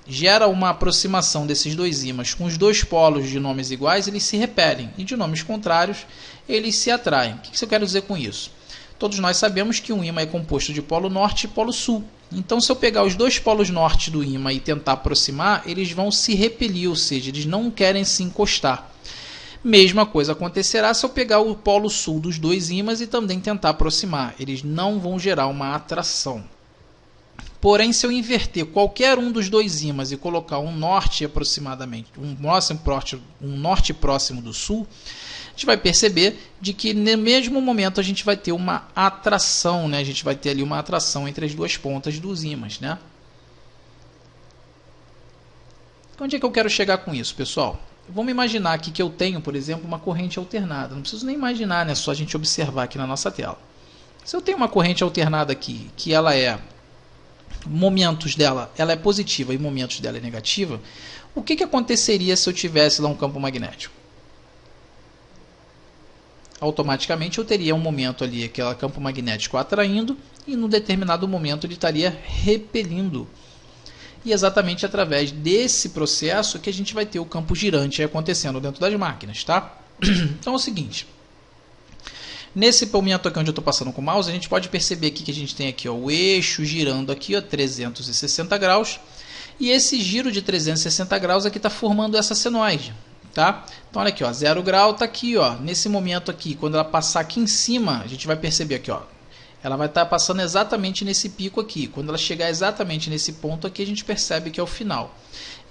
[SPEAKER 1] gera uma aproximação desses dois ímãs com os dois polos de nomes iguais, eles se repelem, e de nomes contrários, eles se atraem. O que eu quero dizer com isso? Todos nós sabemos que um ímã é composto de polo norte e polo sul. Então, se eu pegar os dois polos norte do ímã e tentar aproximar, eles vão se repelir, ou seja, eles não querem se encostar. Mesma coisa acontecerá se eu pegar o polo sul dos dois ímãs e também tentar aproximar. Eles não vão gerar uma atração. Porém, se eu inverter qualquer um dos dois ímãs e colocar um norte aproximadamente, um norte próximo do sul, a gente vai perceber de que no mesmo momento a gente vai ter uma atração, né? A gente vai ter ali uma atração entre as duas pontas dos ímãs, né? Onde é que eu quero chegar com isso, pessoal? vamos imaginar aqui que eu tenho, por exemplo, uma corrente alternada. Não preciso nem imaginar, né? Só a gente observar aqui na nossa tela. Se eu tenho uma corrente alternada aqui, que ela é, momentos dela, ela é positiva e momentos dela é negativa, o que aconteceria se eu tivesse lá um campo magnético? Automaticamente eu teria um momento ali, aquele campo magnético atraindo, e num determinado momento ele estaria repelindo. E exatamente através desse processo que a gente vai ter o campo girante acontecendo dentro das máquinas, tá? Então é o seguinte, nesse momento aqui onde eu estou passando com o mouse, a gente pode perceber aqui que a gente tem aqui, ó, o eixo girando aqui, ó, 360 graus, e esse giro de 360 graus aqui está formando essa senoide. Tá? Então olha aqui, ó, 0 grau está aqui, ó, nesse momento aqui, quando ela passar aqui em cima, a gente vai perceber aqui, ó, ela vai estar passando exatamente nesse pico aqui. Quando ela chegar exatamente nesse ponto aqui, a gente percebe que é o final.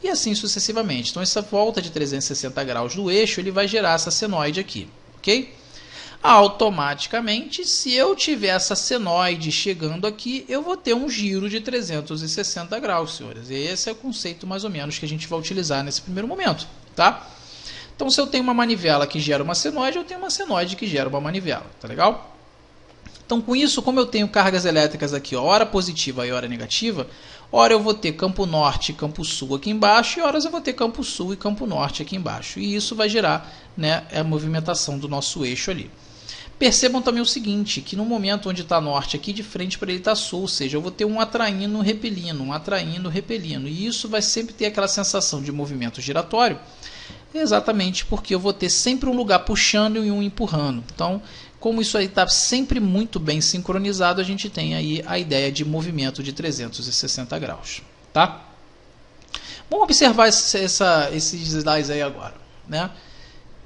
[SPEAKER 1] E assim sucessivamente. Então essa volta de 360 graus do eixo, ele vai gerar essa senoide aqui, ok? Automaticamente, se eu tiver essa senoide chegando aqui, eu vou ter um giro de 360 graus, senhores. Esse é o conceito mais ou menos que a gente vai utilizar nesse primeiro momento, tá? Então, se eu tenho uma manivela que gera uma senoide, eu tenho uma senoide que gera uma manivela. Tá legal? Então, com isso, como eu tenho cargas elétricas aqui, ó, hora positiva e hora negativa, hora eu vou ter campo norte e campo sul aqui embaixo, e horas eu vou ter campo sul e campo norte aqui embaixo. E isso vai gerar, né, a movimentação do nosso eixo ali. Percebam também o seguinte, que no momento onde está norte aqui, de frente para ele está sul, ou seja, eu vou ter um atraindo, repelindo, um atraindo, repelindo. E isso vai sempre ter aquela sensação de movimento giratório, exatamente porque eu vou ter sempre um lugar puxando e um empurrando. Então, como isso aí está sempre muito bem sincronizado, a gente tem aí a ideia de movimento de 360 graus. Tá? Vamos observar esses slides aí agora, né?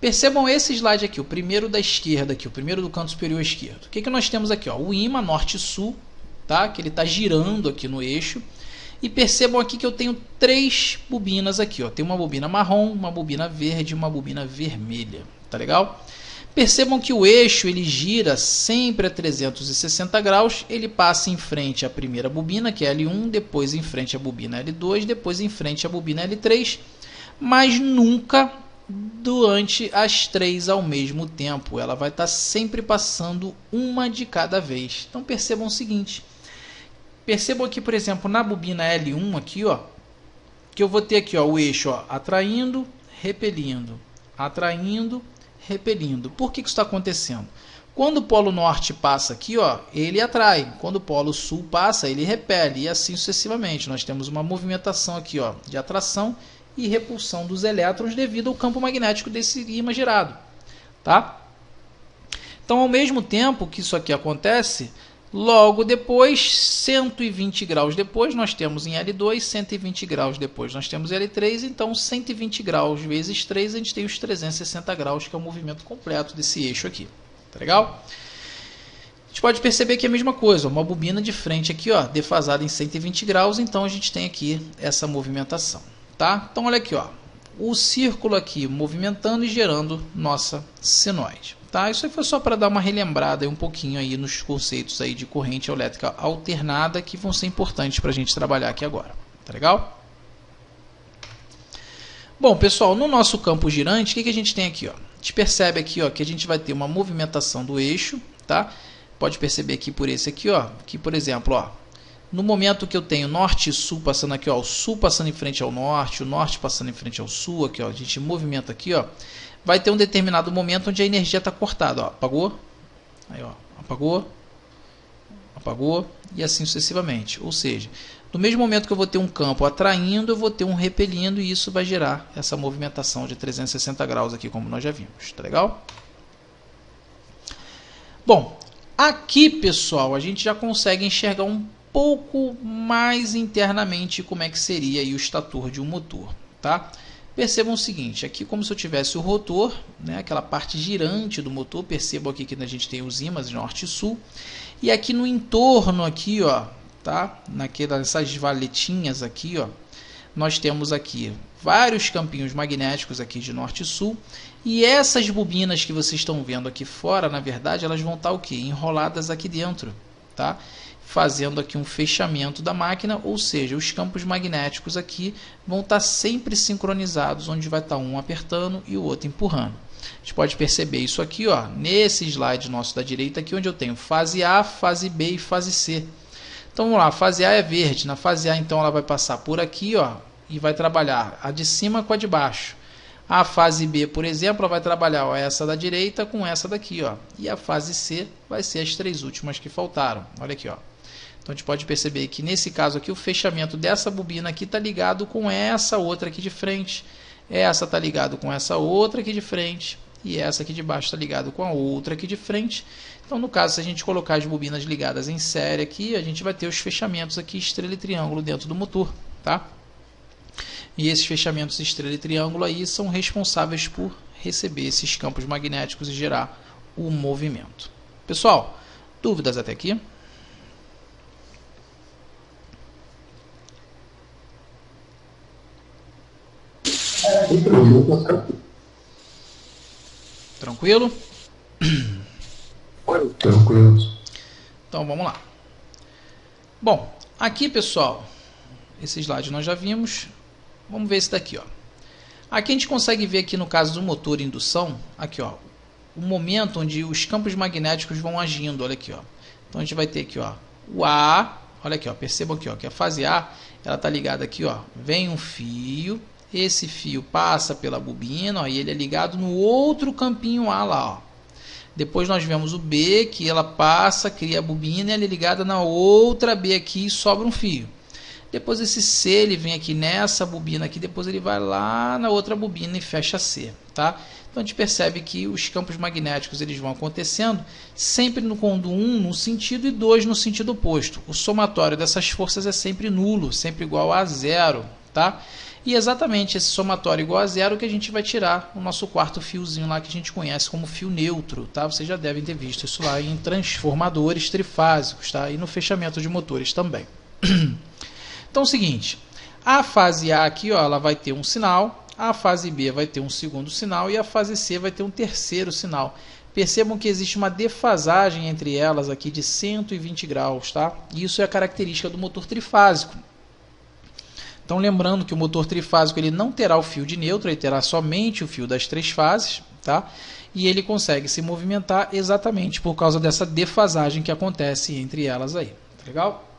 [SPEAKER 1] Percebam esse slide aqui, o primeiro da esquerda, aqui, o primeiro do canto superior esquerdo. O que nós temos aqui? Ó, o ímã norte-sul, tá? Que ele está girando aqui no eixo. E percebam aqui que eu tenho 3 bobinas aqui. Ó. Tem uma bobina marrom, uma bobina verde e uma bobina vermelha. Tá legal? Percebam que o eixo ele gira sempre a 360 graus. Ele passa em frente à primeira bobina, que é L1, depois em frente à bobina L2, depois em frente à bobina L3, mas nunca durante as 3 ao mesmo tempo. Ela vai estar sempre passando uma de cada vez. Então percebam o seguinte. Percebam aqui, por exemplo, na bobina L1 aqui, ó, que eu vou ter aqui, ó, o eixo, ó, atraindo, repelindo, atraindo, repelindo. Por que isso está acontecendo? Quando o polo norte passa aqui, ó, ele atrai. Quando o polo sul passa, ele repele. E assim sucessivamente. Nós temos uma movimentação aqui, ó, de atração e repulsão dos elétrons devido ao campo magnético desse ímã girado. Tá? Então, ao mesmo tempo que isso aqui acontece, logo depois, 120 graus depois, nós temos em L2, 120 graus depois nós temos L3, então 120 graus vezes 3, a gente tem os 360 graus, que é o movimento completo desse eixo aqui. Tá legal? A gente pode perceber que é a mesma coisa, uma bobina de frente aqui, ó, defasada em 120 graus, então a gente tem aqui essa movimentação. Tá? Então olha aqui, ó, o círculo aqui movimentando e gerando nossa senoide. Tá? Isso aí foi só para dar uma relembrada aí um pouquinho aí nos conceitos aí de corrente elétrica alternada que vão ser importantes para a gente trabalhar aqui agora. Tá legal? Bom, pessoal, no nosso campo girante, o que a gente tem aqui? Ó? A gente percebe aqui, ó, que a gente vai ter uma movimentação do eixo. Tá? Pode perceber aqui por esse aqui, ó, que por exemplo, ó, no momento que eu tenho norte e sul passando aqui, ó, o sul passando em frente ao norte, o norte passando em frente ao sul, aqui, ó, a gente movimenta aqui, ó, vai ter um determinado momento onde a energia está cortada, ó, apagou, aí, ó, apagou, apagou e assim sucessivamente. Ou seja, no mesmo momento que eu vou ter um campo atraindo, eu vou ter um repelindo e isso vai gerar essa movimentação de 360 graus aqui, como nós já vimos. Tá legal? Bom, aqui, pessoal, a gente já consegue enxergar um pouco mais internamente como é que seria aí o estator de um motor, tá? Percebam o seguinte, aqui como se eu tivesse o rotor, né, aquela parte girante do motor, percebam aqui que a gente tem os ímãs norte e sul, e aqui no entorno aqui, ó, tá? Nessas valetinhas aqui, ó, nós temos aqui vários campinhos magnéticos aqui de norte e sul, e essas bobinas que vocês estão vendo aqui fora, na verdade, elas vão estar o quê? Enroladas aqui dentro. tá? Fazendo aqui um fechamento da máquina, ou seja, os campos magnéticos aqui vão estar sempre sincronizados, onde vai estar um apertando e o outro empurrando. A gente pode perceber isso aqui, ó, nesse slide nosso da direita aqui, onde eu tenho fase A, fase B e fase C. Então vamos lá, a fase A é verde, na fase A então ela vai passar por aqui, ó, e vai trabalhar a de cima com a de baixo. A fase B, por exemplo, ela vai trabalhar, ó, essa da direita com essa daqui, ó, e a fase C vai ser as três últimas que faltaram. Olha aqui, ó. Então a gente pode perceber que nesse caso aqui o fechamento dessa bobina aqui está ligado com essa outra aqui de frente, essa está ligado com essa outra aqui de frente e essa aqui de baixo está ligado com a outra aqui de frente. Então no caso, se a gente colocar as bobinas ligadas em série aqui, a gente vai ter os fechamentos aqui estrela e triângulo dentro do motor, tá? E esses fechamentos estrela e triângulo aí são responsáveis por receber esses campos magnéticos e gerar o movimento. Pessoal, dúvidas até aqui? Tranquilo?
[SPEAKER 3] Tranquilo.
[SPEAKER 1] Então vamos lá. Bom, aqui pessoal, esse slide nós já vimos. Vamos ver esse daqui, ó. Aqui a gente consegue ver aqui no caso do motor indução, aqui ó, o momento onde os campos magnéticos vão agindo, olha aqui ó. Então a gente vai ter aqui ó, o A, olha aqui ó, percebam aqui ó, que a fase A, ela tá ligada aqui ó, vem um fio, esse fio passa pela bobina, ó, e ele é ligado no outro campinho A lá, ó. Depois nós vemos o B, que ela passa, cria a bobina e ela é ligada na outra B aqui e sobra um fio. Depois esse C, ele vem aqui nessa bobina aqui, depois ele vai lá na outra bobina e fecha C, tá? Então a gente percebe que os campos magnéticos eles vão acontecendo sempre quando um no sentido e dois no sentido oposto. O somatório dessas forças é sempre nulo, sempre igual a zero, tá? E exatamente esse somatório igual a zero que a gente vai tirar o nosso quarto fiozinho lá que a gente conhece como fio neutro, tá? Vocês já devem ter visto isso lá em transformadores trifásicos, tá? E no fechamento de motores também. Então é o seguinte, a fase A aqui, ó, ela vai ter um sinal, a fase B vai ter um segundo sinal e a fase C vai ter um terceiro sinal. Percebam que existe uma defasagem entre elas aqui de 120 graus, tá? Isso é a característica do motor trifásico. Então lembrando que o motor trifásico ele não terá o fio de neutro, ele terá somente o fio das três fases, tá? E ele consegue se movimentar exatamente por causa dessa defasagem que acontece entre elas aí. Tá legal?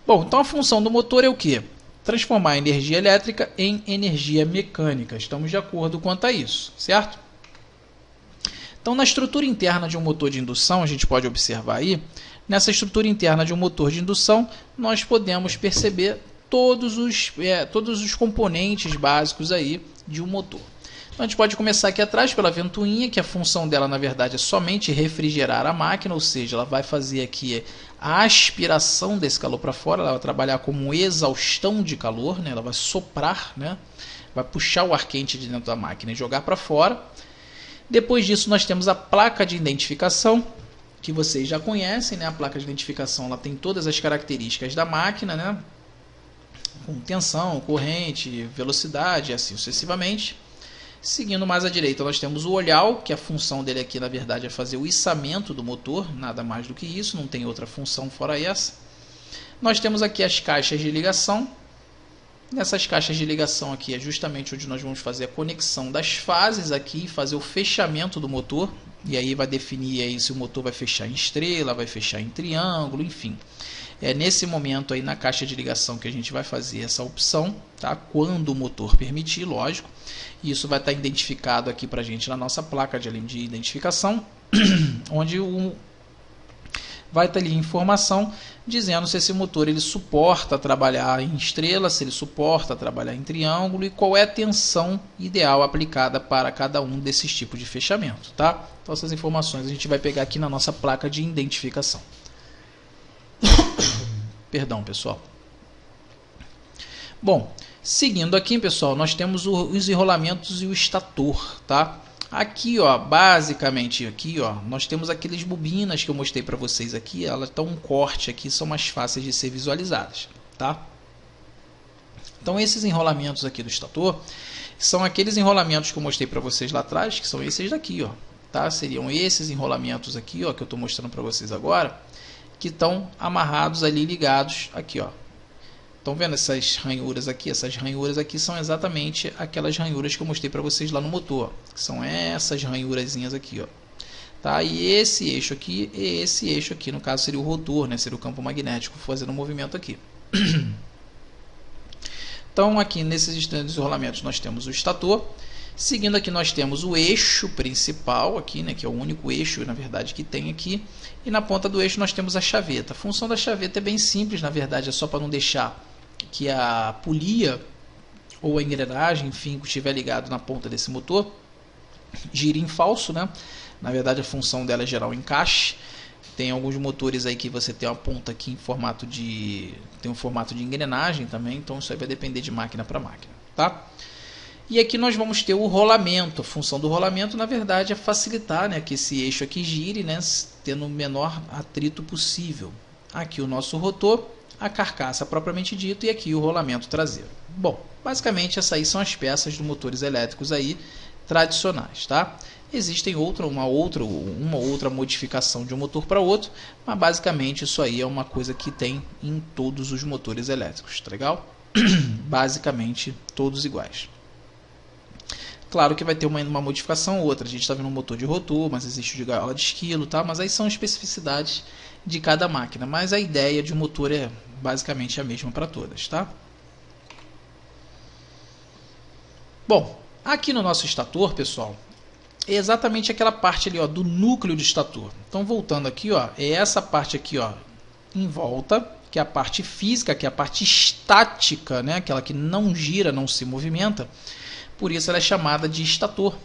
[SPEAKER 1] Bom, então a função do motor é o quê? Transformar a energia elétrica em energia mecânica. Estamos de acordo quanto a isso, certo? Então, na estrutura interna de um motor de indução, a gente pode observar aí, nessa estrutura interna de um motor de indução, nós podemos perceber todos os componentes básicos aí de um motor. Então, a gente pode começar aqui atrás pela ventoinha, que a função dela, na verdade, é somente refrigerar a máquina, ou seja, ela vai fazer aqui a aspiração desse calor para fora, ela vai trabalhar como exaustão de calor, né? Ela vai soprar, né? Vai puxar o ar quente de dentro da máquina e jogar para fora. Depois disso, nós temos a placa de identificação, que vocês já conhecem, né? A placa de identificação ela tem todas as características da máquina, né? Com tensão, corrente, velocidade e assim sucessivamente. Seguindo mais à direita, nós temos o olhar, que a função dele aqui, na verdade, é fazer o içamento do motor, nada mais do que isso, não tem outra função fora essa. Nós temos aqui as caixas de ligação. Nessas caixas de ligação aqui é justamente onde nós vamos fazer a conexão das fases aqui, fazer o fechamento do motor, e aí vai definir aí se o motor vai fechar em estrela, vai fechar em triângulo, enfim. É nesse momento aí na caixa de ligação que a gente vai fazer essa opção, tá? Quando o motor permitir, lógico. Isso vai estar identificado aqui para a gente na nossa placa de identificação, onde vai estar ali informação dizendo se esse motor ele suporta trabalhar em estrela, se ele suporta trabalhar em triângulo e qual é a tensão ideal aplicada para cada um desses tipos de fechamento, tá? Então essas informações a gente vai pegar aqui na nossa placa de identificação. Perdão, pessoal. Bom, seguindo aqui, pessoal, nós temos os enrolamentos e o estator, tá? Aqui, ó, basicamente aqui, ó, nós temos aquelas bobinas que eu mostrei para vocês aqui, elas estão um corte aqui, são mais fáceis de ser visualizadas, tá? Então esses enrolamentos aqui do estator são aqueles enrolamentos que eu mostrei para vocês lá atrás, que são esses daqui, ó. tá? Seriam esses enrolamentos aqui, ó, que eu estou mostrando para vocês agora, que estão amarrados ali, ligados aqui, ó. Estão vendo essas ranhuras aqui? Essas ranhuras aqui são exatamente aquelas ranhuras que eu mostrei para vocês lá no motor, que são essas ranhurazinhas aqui, ó. Tá? E esse eixo aqui, e esse eixo aqui, no caso seria o rotor, né? Seria o campo magnético fazendo o movimento aqui. Então aqui nesses enrolamentos nós temos o estator. Seguindo aqui nós temos o eixo principal aqui, né, que é o único eixo na verdade que tem aqui, e na ponta do eixo nós temos a chaveta. A função da chaveta é bem simples, na verdade é só para não deixar que a polia ou a engrenagem, enfim, que estiver ligado na ponta desse motor, gire em falso, né? Na verdade a função dela é gerar um encaixe. Tem alguns motores aí que você tem uma ponta aqui em formato de, tem um formato de engrenagem também, então isso aí vai depender de máquina para máquina, tá? E aqui nós vamos ter o rolamento. A função do rolamento, na verdade, é facilitar, né, que esse eixo aqui gire, né, tendo o menor atrito possível. Aqui o nosso rotor, a carcaça propriamente dito, e aqui o rolamento traseiro. Bom, basicamente essas aí são as peças dos motores elétricos aí tradicionais, tá? Existem uma outra modificação de um motor para outro, mas basicamente isso aí é uma coisa que tem em todos os motores elétricos, tá legal? Basicamente todos iguais. Claro que vai ter uma modificação ou outra. A gente está vendo um motor de rotor, mas existe o de gaiola de esquilo, tá? Mas aí são especificidades de cada máquina. Mas a ideia de um motor é basicamente a mesma para todas, tá? Bom, aqui no nosso estator, pessoal, é exatamente aquela parte ali, ó, do núcleo do estator. Então, voltando aqui, ó, é essa parte aqui, ó, em volta, que é a parte física, que é a parte estática, né? Aquela que não gira, não se movimenta. Por isso ela é chamada de estator.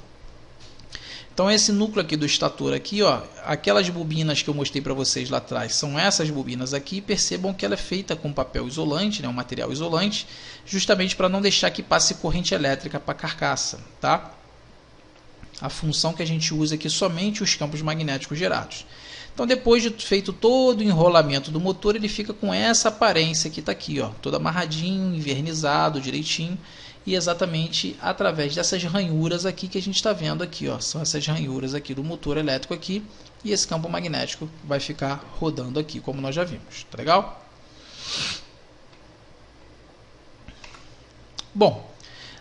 [SPEAKER 1] Então esse núcleo aqui do estator aqui, ó, aquelas bobinas que eu mostrei para vocês lá atrás, são essas bobinas aqui. Percebam que ela é feita com papel isolante, né, um material isolante, justamente para não deixar que passe corrente elétrica para a carcaça, tá? A função que a gente usa aqui é somente os campos magnéticos gerados. Então depois de feito todo o enrolamento do motor, ele fica com essa aparência que está aqui, ó, todo amarradinho, invernizado direitinho. E exatamente através dessas ranhuras aqui que a gente está vendo aqui, ó, são essas ranhuras aqui do motor elétrico aqui, e esse campo magnético vai ficar rodando aqui, como nós já vimos, tá legal? Bom,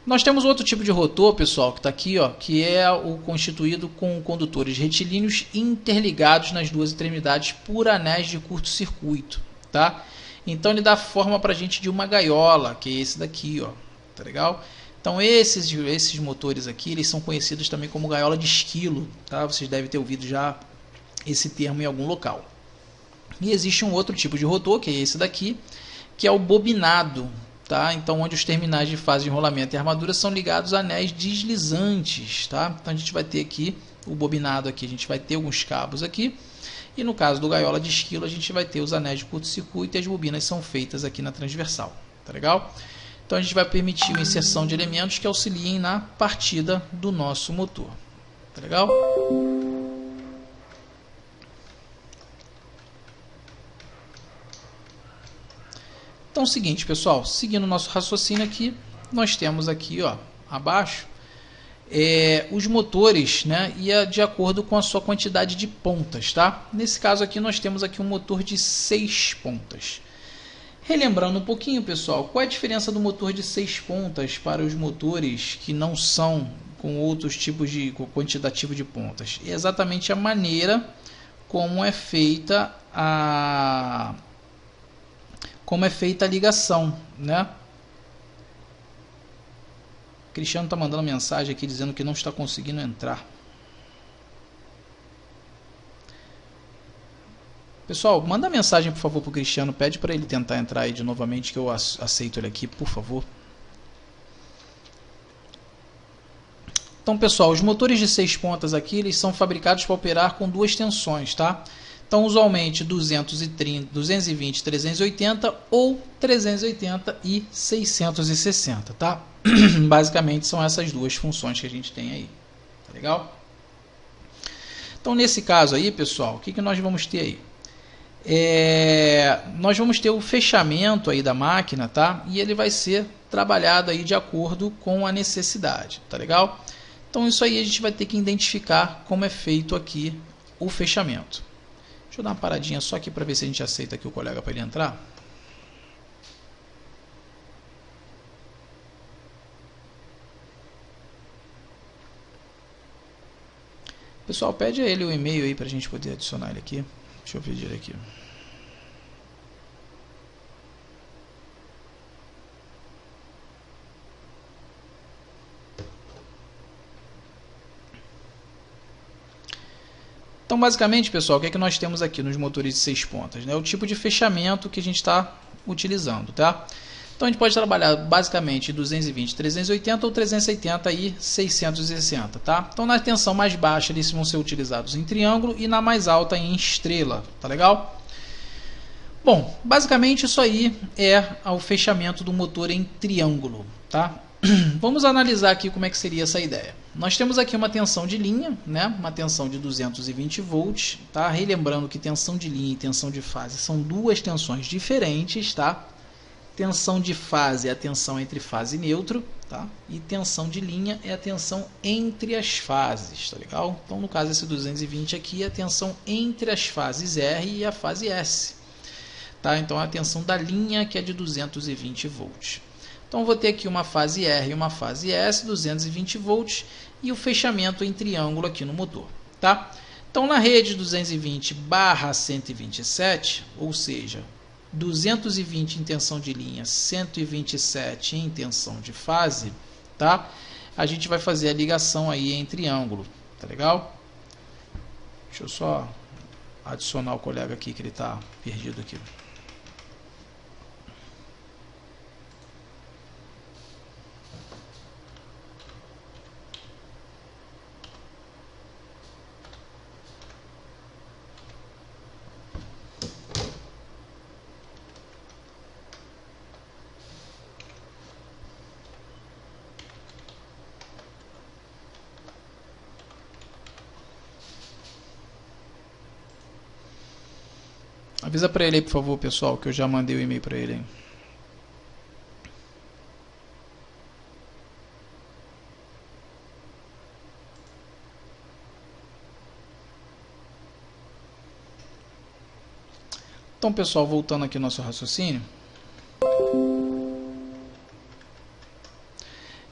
[SPEAKER 1] nós temos outro tipo de rotor, pessoal, que está aqui, ó, que é o constituído com condutores retilíneos interligados nas duas extremidades por anéis de curto-circuito, tá? Então ele dá forma para a gente de uma gaiola, que é esse daqui, ó. Tá legal? Então esses motores aqui, eles são conhecidos também como gaiola de esquilo, tá? Vocês devem ter ouvido já esse termo em algum local. E existe um outro tipo de rotor, que é esse daqui, que é o bobinado, tá? Então onde os terminais de fase de enrolamento e armadura são ligados a anéis deslizantes, tá? Então a gente vai ter aqui o bobinado aqui, a gente vai ter alguns cabos aqui. E no caso do gaiola de esquilo, a gente vai ter os anéis de curto-circuito e as bobinas são feitas aqui na transversal, tá legal? Então a gente vai permitir a inserção de elementos que auxiliem na partida do nosso motor. Tá legal? Então é o seguinte, pessoal, seguindo o nosso raciocínio aqui, nós temos aqui, ó, abaixo, os motores, né, e de acordo com a sua quantidade de pontas, tá? Nesse caso aqui nós temos aqui um motor de 6 pontas. Relembrando um pouquinho, pessoal, qual é a diferença do motor de 6 pontas para os motores que não são com outros tipos de quantitativo de pontas? É exatamente a maneira como é feita a ligação, né? O Cristiano está mandando mensagem aqui dizendo que não está conseguindo entrar. Pessoal, manda mensagem por favor para o Cristiano, pede para ele tentar entrar aí de novamente, que eu aceito ele aqui, por favor. Então, pessoal, os motores de 6 pontas aqui, eles são fabricados para operar com duas tensões, tá? Então, usualmente 230, 220, 380 ou 380 e 660, tá? Basicamente são essas duas funções que a gente tem aí, tá legal? Então, nesse caso aí, pessoal, o que nós vamos ter aí? Nós vamos ter o fechamento aí da máquina, tá? E ele vai ser trabalhado aí de acordo com a necessidade, tá legal? Então isso aí a gente vai ter que identificar como é feito aqui o fechamento. Deixa eu dar uma paradinha só aqui para ver se a gente aceita aqui o colega para ele entrar. Pessoal, pede a ele o e-mail aí para a gente poder adicionar ele aqui. Deixa eu pedir aqui. Então, basicamente, pessoal, o que é que nós temos aqui nos motores de 6 pontas? É o tipo de fechamento que a gente está utilizando, tá? Então, a gente pode trabalhar basicamente 220, 380 ou 370 e 660, tá? Então, na tensão mais baixa, eles vão ser utilizados em triângulo e na mais alta em estrela, tá legal? Bom, basicamente isso aí é o fechamento do motor em triângulo, tá? Vamos analisar aqui como é que seria essa ideia. Nós temos aqui uma tensão de linha, né? Uma tensão de 220 volts, tá? Relembrando que tensão de linha e tensão de fase são duas tensões diferentes, tá? Tensão de fase é a tensão entre fase e neutro, tá? E tensão de linha é a tensão entre as fases, tá legal? Então, no caso, esse 220 aqui é a tensão entre as fases R e a fase S, tá? Então, a tensão da linha que é de 220 volts. Então, eu vou ter aqui uma fase R e uma fase S, 220 volts, e o fechamento em triângulo aqui no motor, tá? Então, na rede 220/127, ou seja, 220 em tensão de linha, 127 em tensão de fase, tá? A gente vai fazer a ligação aí em triângulo, tá legal? Deixa eu só adicionar o colega aqui que ele está perdido aqui. Avisa para ele aí, por favor, pessoal, que eu já mandei o e-mail para ele aí. Então, pessoal, voltando aqui ao nosso raciocínio.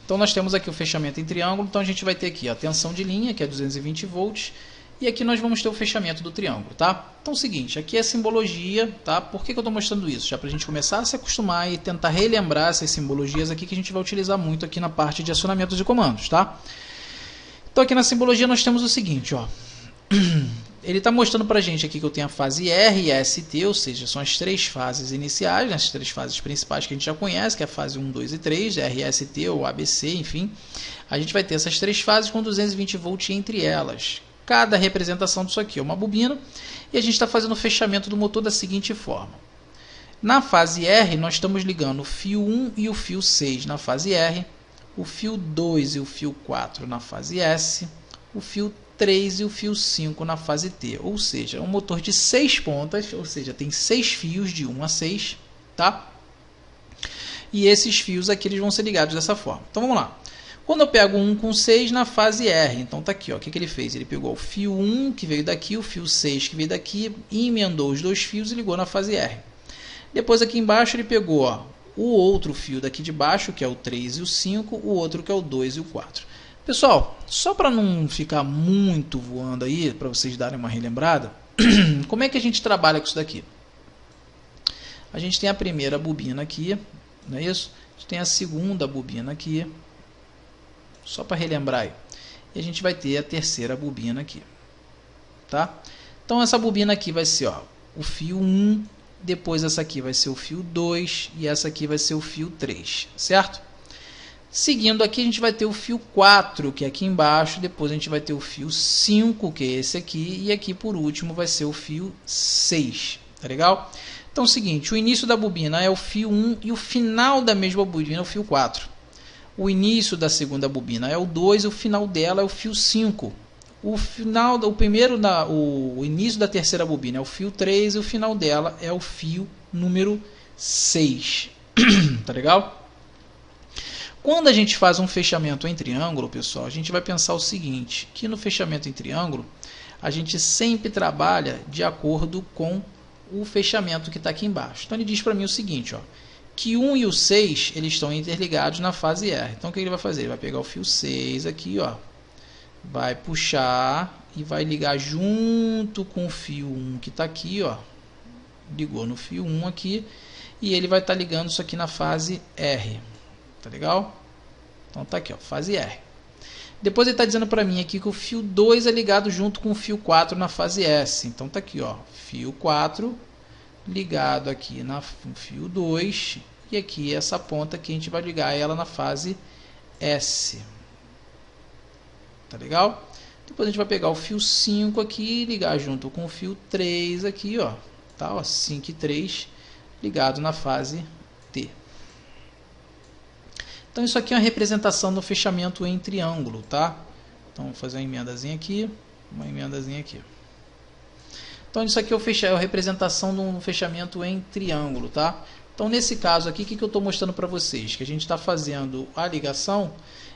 [SPEAKER 1] Então, nós temos aqui o fechamento em triângulo. Então, a gente vai ter aqui a tensão de linha, que é 220 volts. E aqui nós vamos ter o fechamento do triângulo, tá? Então é o seguinte, aqui é a simbologia, tá? Por que eu estou mostrando isso? Já para a gente começar a se acostumar e tentar relembrar essas simbologias aqui que a gente vai utilizar muito aqui na parte de acionamentos de comandos, tá? Então aqui na simbologia nós temos o seguinte, ó. Ele está mostrando para a gente aqui que eu tenho a fase R e a ST, ou seja, são as três fases iniciais, né? As três fases principais que a gente já conhece, que é a fase 1, 2 e 3, RST ou ABC, enfim. A gente vai ter essas três fases com 220 volts entre elas. Cada representação disso aqui é uma bobina e a gente está fazendo o fechamento do motor da seguinte forma. Na fase R, nós estamos ligando o fio 1 e o fio 6 na fase R, o fio 2 e o fio 4 na fase S, o fio 3 e o fio 5 na fase T. Ou seja, é um motor de 6 pontas, ou seja, tem 6 fios de 1 a 6, tá? E esses fios aqui eles vão ser ligados dessa forma. Então vamos lá. Quando eu pego 1 com 6 na fase R, então tá aqui, ó, o que ele fez? Ele pegou o fio 1 que veio daqui, o fio 6 que veio daqui, emendou os dois fios e ligou na fase R. Depois aqui embaixo ele pegou, ó, o outro fio daqui de baixo, que é o 3 e o 5, o outro que é o 2 e o 4. Pessoal, só para não ficar muito voando aí, para vocês darem uma relembrada, como é que a gente trabalha com isso daqui? A gente tem a primeira bobina aqui, não é isso? A gente tem a segunda bobina aqui, só para relembrar aí. E a gente vai ter a terceira bobina aqui, tá? Então essa bobina aqui vai ser, ó, o fio 1, depois essa aqui vai ser o fio 2 e essa aqui vai ser o fio 3, certo? Seguindo aqui a gente vai ter o fio 4, que é aqui embaixo, depois a gente vai ter o fio 5, que é esse aqui, e aqui por último vai ser o fio 6, tá legal? Então é o seguinte, o início da bobina é o fio 1 e o final da mesma bobina é o fio 4. O início da segunda bobina é o 2 e o final dela é o fio 5. O início da terceira bobina é o fio 3 e o final dela é o fio número 6. Tá legal? Quando a gente faz um fechamento em triângulo, pessoal, a gente vai pensar o seguinte, que no fechamento em triângulo, a gente sempre trabalha de acordo com o fechamento que está aqui embaixo. Então ele diz para mim o seguinte, ó, que 1 e o 6 eles estão interligados na fase R. Então o que ele vai fazer? Ele vai pegar o fio 6 aqui, ó, vai puxar e vai ligar junto com o fio 1 que está aqui, ó, ligou no fio 1 aqui, e ele vai estar ligando isso aqui na fase R. Tá legal? Então tá aqui, ó, fase R. Depois ele está dizendo para mim aqui que o fio 2 é ligado junto com o fio 4 na fase S. Então tá aqui, ó, fio 4 ligado aqui no fio 2, e aqui essa ponta aqui a gente vai ligar ela na fase S. Tá legal? Depois a gente vai pegar o fio 5 aqui e ligar junto com o fio 3 aqui, ó, tá, ó, 5 e 3 ligado na fase T. Então isso aqui é uma representação do fechamento em triângulo, tá? Então vou fazer uma emendazinha aqui, uma emendazinha aqui. Então isso aqui é a representação de um fechamento em triângulo, tá? Então nesse caso aqui, o que eu estou mostrando para vocês? Que a gente está fazendo a ligação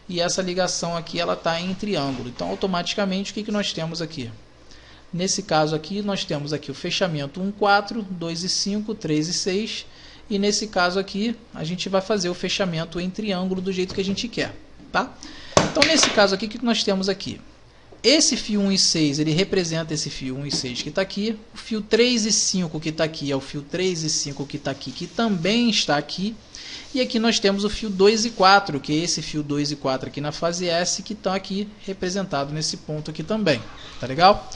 [SPEAKER 1] e essa ligação aqui ela está em triângulo. Então automaticamente o que nós temos aqui? Nesse caso aqui nós temos aqui o fechamento 1, 4, 2 e 5, 3 e 6. E nesse caso aqui, a gente vai fazer o fechamento em triângulo do jeito que a gente quer, tá? Então, nesse caso aqui, o que nós temos aqui? Esse fio 1 e 6, ele representa esse fio 1 e 6 que está aqui. O fio 3 e 5 que está aqui é o fio 3 e 5 que está aqui, que também está aqui. E aqui nós temos o fio 2 e 4, que é esse fio 2 e 4 aqui na fase S, que estão aqui representado nesse ponto aqui também, tá legal?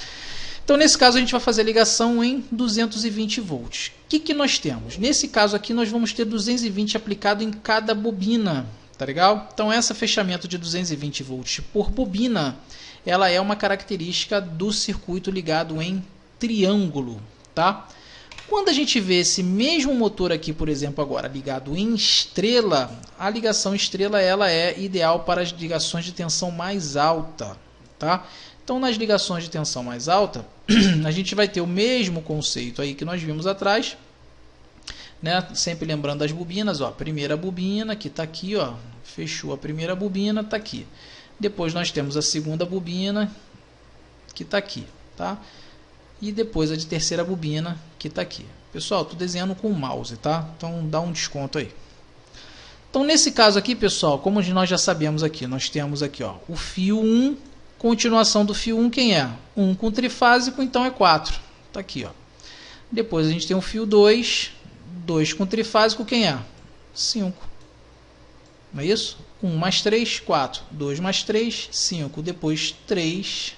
[SPEAKER 1] Então, nesse caso, a gente vai fazer a ligação em 220 volts. O que nós temos? Nesse caso aqui, nós vamos ter 220 aplicado em cada bobina, tá legal? Então, esse fechamento de 220 volts por bobina, ela é uma característica do circuito ligado em triângulo, tá? Quando a gente vê esse mesmo motor aqui, por exemplo, agora ligado em estrela, a ligação estrela ela é ideal para as ligações de tensão mais alta, tá? Então, nas ligações de tensão mais alta, a gente vai ter o mesmo conceito aí que nós vimos atrás, né? Sempre lembrando das bobinas, ó, primeira bobina que está aqui, ó, fechou a primeira bobina, está aqui. Depois nós temos a segunda bobina que está aqui, tá? E depois a de terceira bobina que está aqui. Pessoal, estou desenhando com o mouse, tá? Então dá um desconto aí. Então, nesse caso aqui, pessoal, como nós já sabemos aqui, nós temos aqui, ó, o fio 1. Continuação do fio 1, quem é? 1 com trifásico, então é 4. Está aqui, ó. Depois a gente tem o fio 2. 2 com trifásico, quem é? 5. Não é isso? 1 mais 3, 4. 2 mais 3, 5. Depois 3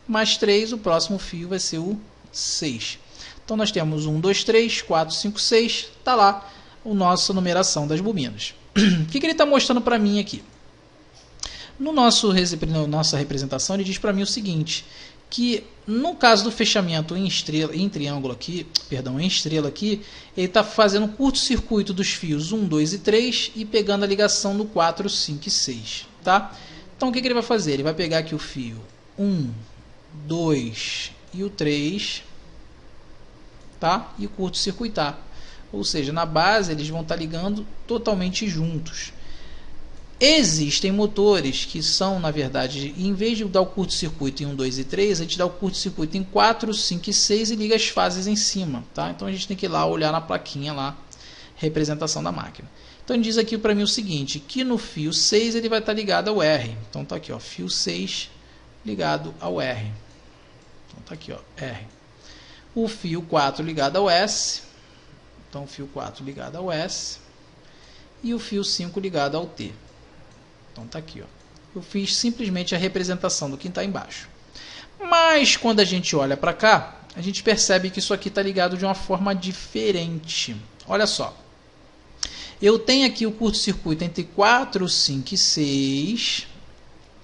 [SPEAKER 1] mais 3, o próximo fio vai ser o 6. Então nós temos 1, 2, 3, 4, 5, 6. Está lá a nossa numeração das bobinas. O que ele está mostrando para mim aqui? No nossa representação, ele diz para mim o seguinte, que no caso do fechamento em triângulo aqui, perdão, em estrela aqui, ele está fazendo um curto-circuito dos fios 1, 2 e 3 e pegando a ligação no 4, 5 e 6, tá? Então o que ele vai fazer? Ele vai pegar aqui o fio 1, 2 e o 3, tá? E curto-circuitar. Ou seja, na base eles vão estar ligando totalmente juntos. Existem motores que são, na verdade, em vez de dar o curto-circuito em 1, 2 e 3, a gente dá o curto-circuito em 4, 5 e 6 e liga as fases em cima, tá? Então a gente tem que ir lá olhar na plaquinha lá, representação da máquina. Então ele diz aqui para mim o seguinte, que no fio 6 ele vai estar ligado ao R. Então tá aqui, ó, fio 6 ligado ao R. Então tá aqui, ó, R. O fio 4 ligado ao S. Então o fio 4 ligado ao S. E o fio 5 ligado ao T. Então tá aqui, ó. Eu fiz simplesmente a representação do que está embaixo. Mas quando a gente olha para cá, a gente percebe que isso aqui está ligado de uma forma diferente. Olha só. Eu tenho aqui o curto-circuito entre 4, 5 e 6,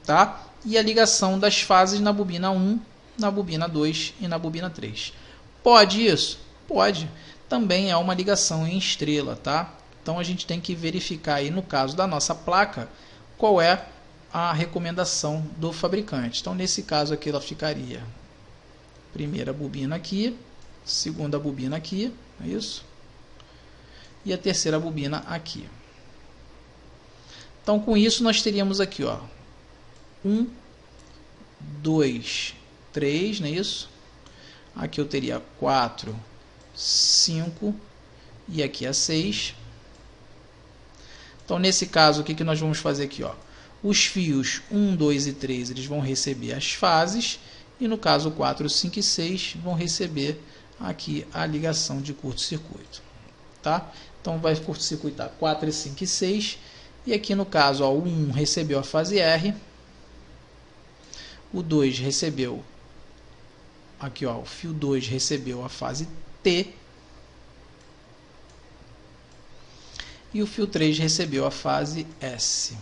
[SPEAKER 1] tá? E a ligação das fases na bobina 1, na bobina 2 e na bobina 3. Pode isso? Pode. Também é uma ligação em estrela, tá? Então a gente tem que verificar aí no caso da nossa placa qual é a recomendação do fabricante. Então nesse caso aqui ela ficaria primeira bobina aqui, segunda bobina aqui, é isso? E a terceira bobina aqui. Então, com isso, nós teríamos aqui, ó, 1, 2, 3, não é isso? Aqui eu teria 4, 5 e aqui é 6. Então, nesse caso, o que nós vamos fazer aqui? Ó? Os fios 1, 2 e 3 eles vão receber as fases e, no caso, 4, 5 e 6 vão receber aqui a ligação de curto-circuito. Tá? Então, vai curto-circuitar 4, 5 e 6. E aqui, no caso, ó, o 1 recebeu a fase R. O 2 recebeu, aqui ó, o fio 2 recebeu a fase T. E o fio 3 recebeu a fase S.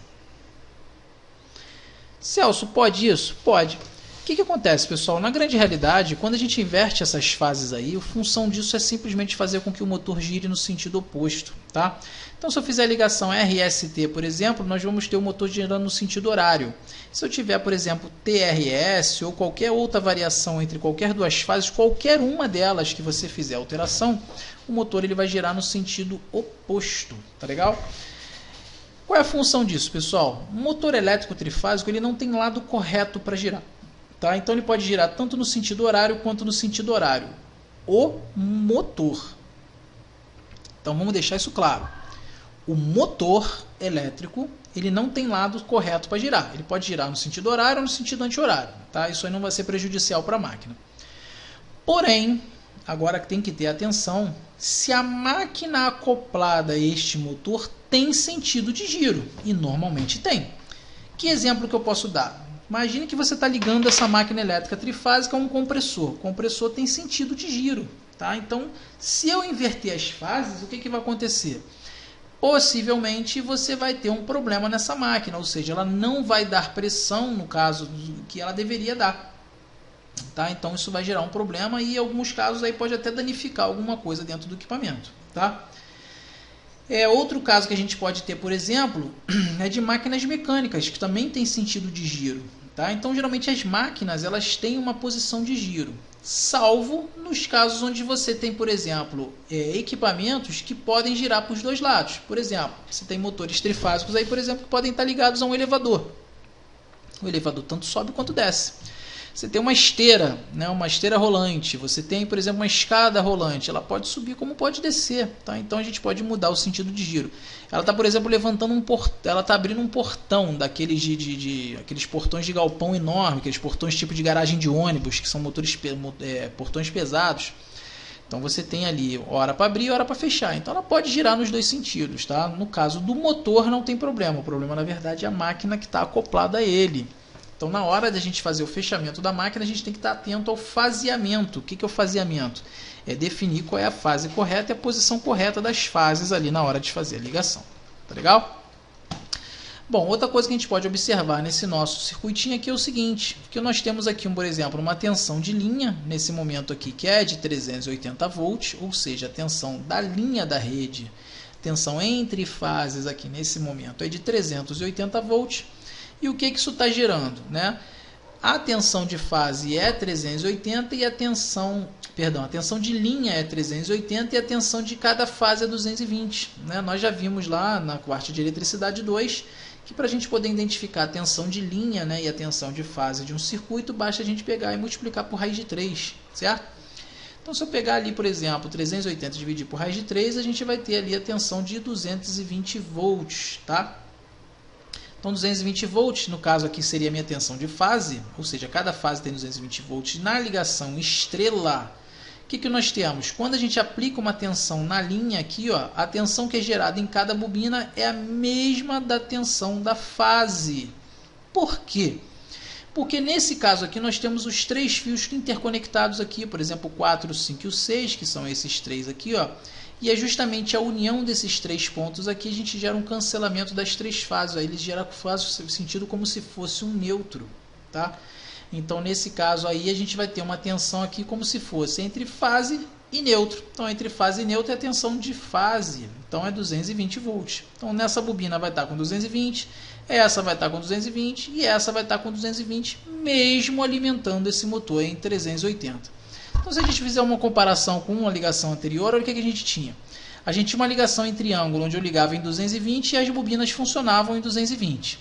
[SPEAKER 1] Celso, pode isso? Pode. O que acontece, pessoal? Na grande realidade, quando a gente inverte essas fases aí, a função disso é simplesmente fazer com que o motor gire no sentido oposto, tá? Então, se eu fizer a ligação RST, por exemplo, nós vamos ter o motor girando no sentido horário. Se eu tiver, por exemplo, TRS ou qualquer outra variação entre qualquer duas fases, qualquer uma delas que você fizer alteração, o motor ele vai girar no sentido oposto, tá legal? Qual é a função disso, pessoal? O motor elétrico trifásico ele não tem lado correto para girar. Tá? Então ele pode girar tanto no sentido horário quanto no sentido horário. O motor. Então vamos deixar isso claro. O motor elétrico ele não tem lado correto para girar. Ele pode girar no sentido horário ou no sentido anti-horário. Tá? Isso aí não vai ser prejudicial para a máquina. Porém, agora tem que ter atenção se a máquina acoplada a este motor tem sentido de giro. E normalmente tem. Que exemplo que eu posso dar? Imagine que você está ligando essa máquina elétrica trifásica a um compressor. O compressor tem sentido de giro. Tá? Então, se eu inverter as fases, o que vai acontecer? Possivelmente você vai ter um problema nessa máquina, ou seja, ela não vai dar pressão no caso que ela deveria dar. Tá? Então, isso vai gerar um problema e em alguns casos aí pode até danificar alguma coisa dentro do equipamento. Tá? Outro caso que a gente pode ter, por exemplo, é de máquinas mecânicas, que também tem sentido de giro. Tá? Então, geralmente as máquinas elas têm uma posição de giro, salvo nos casos onde você tem, por exemplo, equipamentos que podem girar para os dois lados. Por exemplo, você tem motores trifásicos aí, por exemplo, que podem estar ligados a um elevador. O elevador tanto sobe quanto desce. Você tem uma esteira, né, uma esteira rolante. Você tem, por exemplo, uma escada rolante. Ela pode subir como pode descer. Tá? Então a gente pode mudar o sentido de giro. Ela está, por exemplo, levantando um portão. Ela está abrindo um portão daqueles aqueles portões de galpão enorme, aqueles portões tipo de garagem de ônibus, que são portões pesados. Então você tem ali hora para abrir e hora para fechar. Então ela pode girar nos dois sentidos. Tá? No caso do motor não tem problema. O problema, na verdade, é a máquina que está acoplada a ele. Então, na hora de a gente fazer o fechamento da máquina, a gente tem que estar atento ao faseamento. O que é o faseamento? É definir qual é a fase correta e a posição correta das fases ali na hora de fazer a ligação. Tá legal? Bom, outra coisa que a gente pode observar nesse nosso circuitinho aqui é o seguinte, que nós temos aqui, por exemplo, uma tensão de linha, nesse momento aqui, que é de 380 volts, ou seja, a tensão da linha da rede, tensão entre fases aqui nesse momento é de 380 volts. E o que isso está gerando? Né? A tensão de fase é 380 e a tensão de linha é 380 e a tensão de cada fase é 220. Né? Nós já vimos lá na parte de eletricidade 2 que para a gente poder identificar a tensão de linha, né, e a tensão de fase de um circuito, basta a gente pegar e multiplicar por raiz de 3, certo? Então, se eu pegar ali, por exemplo, 380 dividir por raiz de 3, a gente vai ter ali a tensão de 220 volts, tá? Então, 220 volts, no caso aqui seria a minha tensão de fase, ou seja, cada fase tem 220 volts na ligação estrela. O que nós temos? Quando a gente aplica uma tensão na linha aqui, ó, a tensão que é gerada em cada bobina é a mesma da tensão da fase. Por quê? Porque nesse caso aqui nós temos os três fios interconectados aqui, por exemplo, o 4, o 5 e o 6, que são esses três aqui, ó. E é justamente a união desses três pontos aqui, a gente gera um cancelamento das três fases. Aí ele faz sentido como se fosse um neutro, tá? Então, nesse caso aí, a gente vai ter uma tensão aqui como se fosse entre fase e neutro. Então, entre fase e neutro é a tensão de fase. Então, é 220 volts. Então, nessa bobina vai estar com 220, essa vai estar com 220 e essa vai estar com 220, mesmo alimentando esse motor em 380. Então, se a gente fizer uma comparação com uma ligação anterior, olha o que a gente tinha. a gente tinha uma ligação em triângulo, onde eu ligava em 220 e as bobinas funcionavam em 220.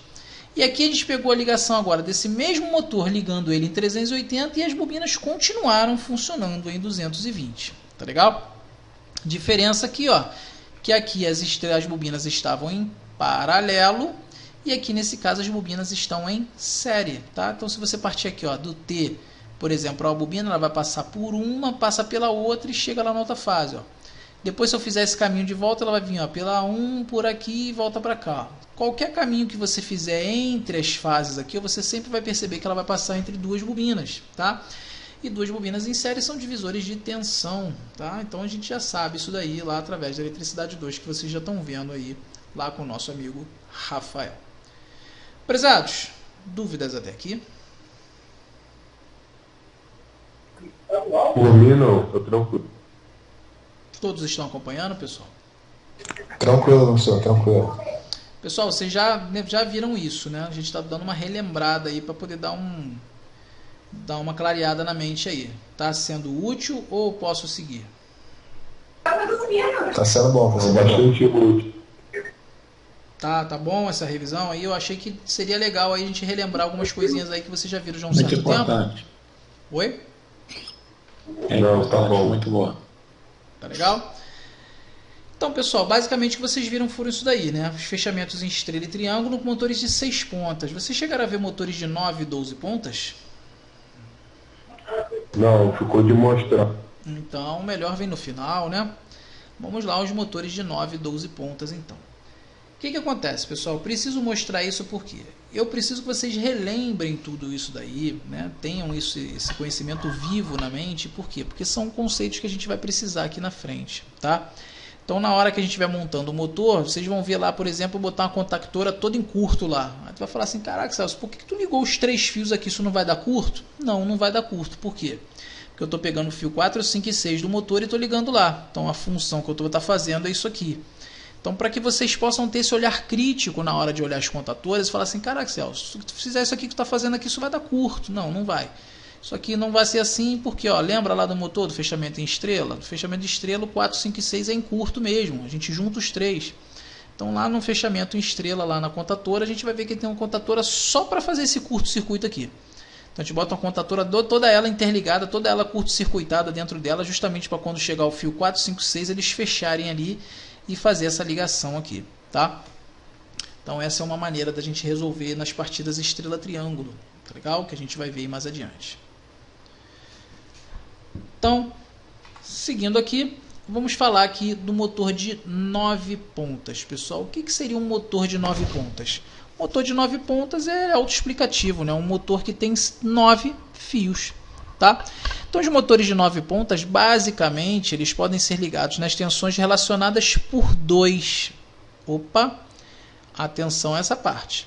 [SPEAKER 1] E aqui a gente pegou a ligação agora desse mesmo motor, ligando ele em 380 e as bobinas continuaram funcionando em 220. Tá legal? Diferença aqui, ó, que aqui as bobinas estavam em paralelo e aqui nesse caso as bobinas estão em série, tá? Então se você partir aqui, ó, do T, por exemplo, a bobina ela vai passar por uma, passa pela outra e chega lá na outra fase, ó. Depois, se eu fizer esse caminho de volta, ela vai vir, ó, pela 1 por aqui e volta para cá. Qualquer caminho que você fizer entre as fases aqui, você sempre vai perceber que ela vai passar entre duas bobinas, tá? E duas bobinas em série são divisores de tensão, tá? Então a gente já sabe isso daí lá através da eletricidade 2 que vocês já estão vendo aí lá com o nosso amigo Rafael. Prezados, dúvidas até aqui?
[SPEAKER 3] Por mim não, tô tranquilo.
[SPEAKER 1] Todos estão acompanhando, pessoal?
[SPEAKER 4] Tranquilo, professor, tranquilo.
[SPEAKER 1] Pessoal, vocês já viram isso, né? A gente está dando uma relembrada aí para poder dar uma clareada na mente aí. Tá sendo útil ou posso seguir?
[SPEAKER 4] Tá sendo bom, professor.
[SPEAKER 3] Bastante útil.
[SPEAKER 1] Tá bom essa revisão aí? Eu achei que seria legal aí a gente relembrar algumas coisinhas aí que vocês já viram já há um
[SPEAKER 5] Muito
[SPEAKER 1] certo tempo.
[SPEAKER 5] importante.
[SPEAKER 1] Oi?
[SPEAKER 5] É
[SPEAKER 3] Não,
[SPEAKER 5] importante,
[SPEAKER 3] tá bom.
[SPEAKER 5] muito boa.
[SPEAKER 1] Tá legal? Então, pessoal, basicamente o que vocês viram foram isso daí, né? Os fechamentos em estrela e triângulo com motores de 6 pontas. Vocês chegaram a ver motores de 9 e 12 pontas?
[SPEAKER 3] Não, ficou de mostrar.
[SPEAKER 1] Então, melhor vem no final, né? Vamos lá, os motores de 9 e 12 pontas, então. O que acontece, pessoal? Preciso mostrar isso porque eu preciso que vocês relembrem tudo isso daí, né? Tenham esse conhecimento vivo na mente. Por quê? Porque são conceitos que a gente vai precisar aqui na frente, tá? Então, na hora que a gente estiver montando o motor, vocês vão ver lá, por exemplo, botar uma contactora toda em curto lá. Aí tu vai falar assim, caraca, Celso, por que tu ligou os 3 fios aqui? Isso não vai dar curto? Não, não vai dar curto. Por quê? Porque eu estou pegando o fio 4, 5 e 6 do motor e estou ligando lá. Então, a função que eu estou fazendo é isso aqui. Então, para que vocês possam ter esse olhar crítico na hora de olhar as contatoras e falar assim, caraca, Celso, se tu fizer isso aqui que tu está fazendo aqui, isso vai dar curto. Não, não vai. Isso aqui não vai ser assim porque, ó, lembra lá do motor, do fechamento em estrela? Do fechamento de estrela, o 4, 5 e 6 é em curto mesmo. A gente junta os 3. Então, lá no fechamento em estrela, lá na contatora, a gente vai ver que tem uma contatora só para fazer esse curto-circuito aqui. Então, a gente bota uma contatora toda ela interligada, toda ela curto-circuitada dentro dela, justamente para quando chegar o fio 4, 5, 6, eles fecharem ali e fazer essa ligação aqui, tá? Então, essa é uma maneira da gente resolver nas partidas estrela-triângulo, tá legal? Que a gente vai ver mais adiante. Então, seguindo aqui, vamos falar aqui do motor de 9 pontas, pessoal. O que seria um motor de 9 pontas? O motor de 9 pontas é autoexplicativo, né? Um motor que tem 9 fios, tá? Então, os motores de 9 pontas, basicamente, eles podem ser ligados nas tensões relacionadas por 2. Opa, atenção a essa parte.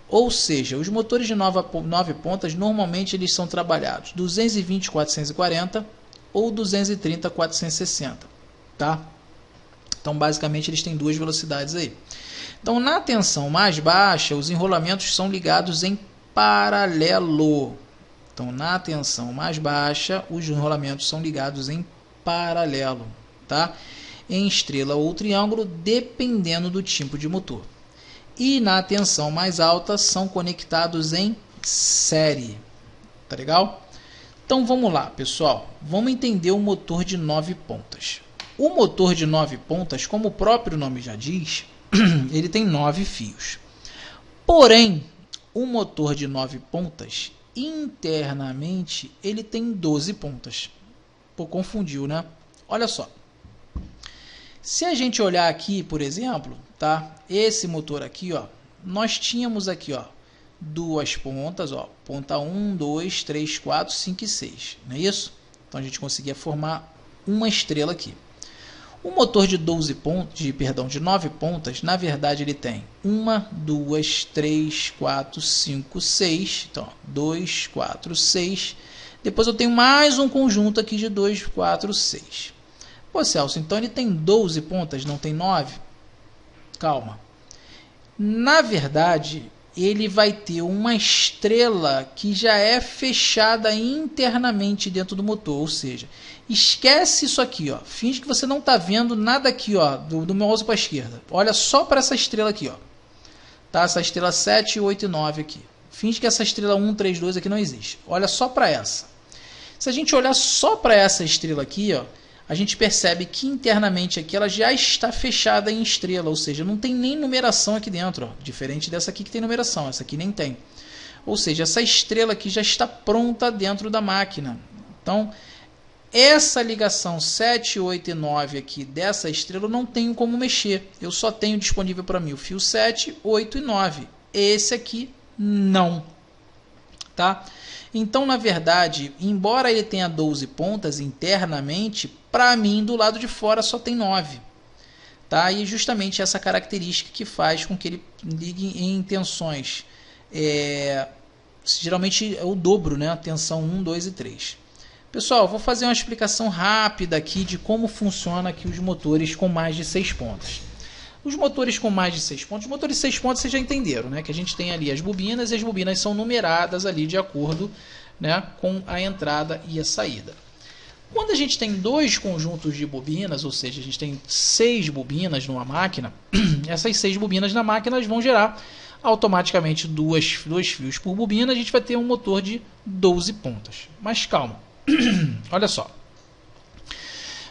[SPEAKER 1] Ou seja, os motores de 9 pontas, normalmente, eles são trabalhados 220, 440 ou 230, 460, tá? Então, basicamente, eles têm duas velocidades aí. Então, na tensão mais baixa, os enrolamentos são ligados em paralelo. Então, na tensão mais baixa, os enrolamentos são ligados em paralelo, tá? Em estrela ou triângulo, dependendo do tipo de motor. E na tensão mais alta, são conectados em série. Tá legal? Então, vamos lá, pessoal. Vamos entender o motor de 9 pontas. O motor de 9 pontas, como o próprio nome já diz, ele tem 9 fios. Porém, o motor de 9 pontas, internamente, ele tem 12 pontas. Pô, confundiu, né? Olha só. Se a gente olhar aqui, por exemplo, tá? Esse motor aqui, ó, nós tínhamos aqui, ó, duas pontas, ó, ponta 1, 2, 3, 4, 5 e 6, não é isso? Então a gente conseguia formar uma estrela aqui. O motor de 12 pontos, de 9 pontas, na verdade ele tem 1, 2, 3, 4, 5, 6. Então, 2, 4, 6. Depois eu tenho mais um conjunto aqui de 2, 4, 6. Pô, Celso, então ele tem 12 pontas, não tem 9? Calma. Na verdade, ele vai ter uma estrela que já é fechada internamente dentro do motor, ou seja, esquece isso aqui, ó. Finge que você não está vendo nada aqui, ó, do mouse para a esquerda. Olha só para essa estrela aqui, ó. Tá? Essa estrela 7, 8 e 9 aqui. Finge que essa estrela 1, 3, 2 aqui não existe. Olha só para essa. Se a gente olhar só para essa estrela aqui, ó, a gente percebe que internamente aqui ela já está fechada em estrela, ou seja, não tem nem numeração aqui dentro, ó, diferente dessa aqui que tem numeração, essa aqui nem tem. Ou seja, essa estrela aqui já está pronta dentro da máquina. Então, essa ligação 7, 8 e 9 aqui dessa estrela eu não tenho como mexer. Eu só tenho disponível para mim o fio 7, 8 e 9. Esse aqui não. Tá? Então, na verdade, embora ele tenha 12 pontas internamente, para mim, do lado de fora só tem 9. Tá? E justamente essa característica que faz com que ele ligue em tensões. Geralmente é o dobro, né? Tensão 1, 2 e 3. Pessoal, vou fazer uma explicação rápida aqui de como funciona aqui os motores com mais de 6 pontas. Os motores com mais de 6 pontos, os motores de 6 pontos vocês já entenderam, né? Que a gente tem ali as bobinas e as bobinas são numeradas ali de acordo, né, com a entrada e a saída. Quando a gente tem dois conjuntos de bobinas, ou seja, a gente tem 6 bobinas numa máquina, essas 6 bobinas na máquina vão gerar automaticamente dois fios por bobina, a gente vai ter um motor de 12 pontas. Mas calma, olha só.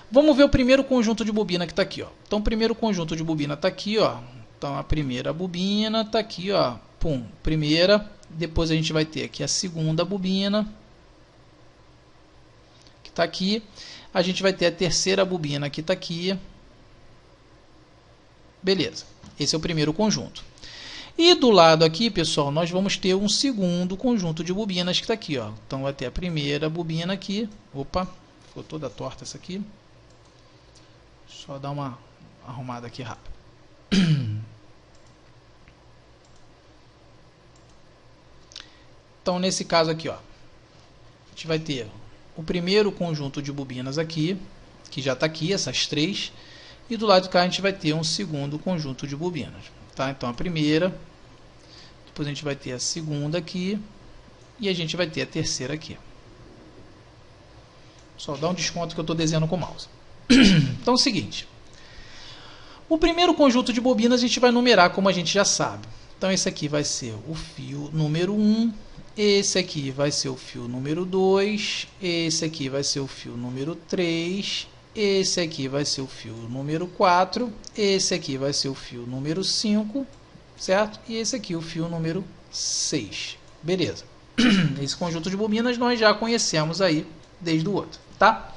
[SPEAKER 1] Vamos ver o primeiro conjunto de bobina que está aqui, ó. Então, o primeiro conjunto de bobina está aqui, ó. Então, a primeira bobina está aqui, ó. Pum, primeira. Depois a gente vai ter aqui a segunda bobina, que está aqui. A gente vai ter a terceira bobina, que está aqui. Beleza. Esse é o primeiro conjunto. E do lado aqui, pessoal, nós vamos ter um segundo conjunto de bobinas que está aqui, ó. Então, vai ter a primeira bobina aqui. Opa, ficou toda torta essa aqui. Só dar uma arrumada aqui rápido. Então, nesse caso aqui, ó, a gente vai ter o primeiro conjunto de bobinas aqui, que já está aqui, essas 3. E do lado de cá a gente vai ter um segundo conjunto de bobinas. Tá? Então, a primeira, depois a gente vai ter a segunda aqui, e a gente vai ter a terceira aqui. Só dá um desconto que eu estou desenhando com o mouse. Então é o seguinte, o primeiro conjunto de bobinas a gente vai numerar como a gente já sabe. Então esse aqui vai ser o fio número 1, esse aqui vai ser o fio número 2, esse aqui vai ser o fio número 3, esse aqui vai ser o fio número 4, esse aqui vai ser o fio número 5, certo? E esse aqui o fio número 6. Beleza. Esse conjunto de bobinas nós já conhecemos aí desde o outro, tá?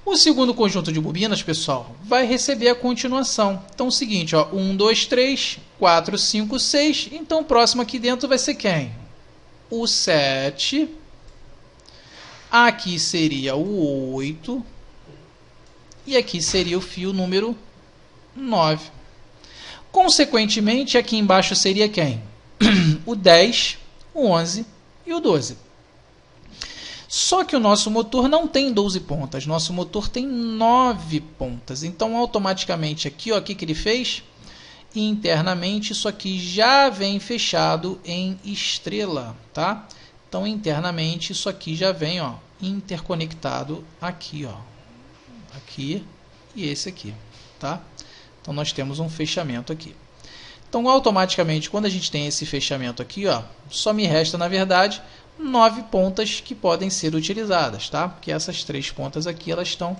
[SPEAKER 1] O segundo conjunto de bobinas, pessoal, vai receber a continuação. Então, é o seguinte, ó, 1, 2, 3, 4, 5, 6. Então, o próximo aqui dentro vai ser quem? O 7. Aqui seria o 8. E aqui seria o fio número 9. Consequentemente, aqui embaixo seria quem? O 10, o 11 e o 12. Só que o nosso motor não tem 12 pontas, nosso motor tem 9 pontas. Então, automaticamente aqui, ó, o que ele fez? Internamente, isso aqui já vem fechado em estrela, tá? Então, internamente, isso aqui já vem, ó, interconectado aqui, ó. Aqui e esse aqui, tá? Então, nós temos um fechamento aqui. Então, automaticamente, quando a gente tem esse fechamento aqui, ó, só me resta, na verdade, 9 pontas que podem ser utilizadas, tá? Porque essas 3 pontas aqui, elas estão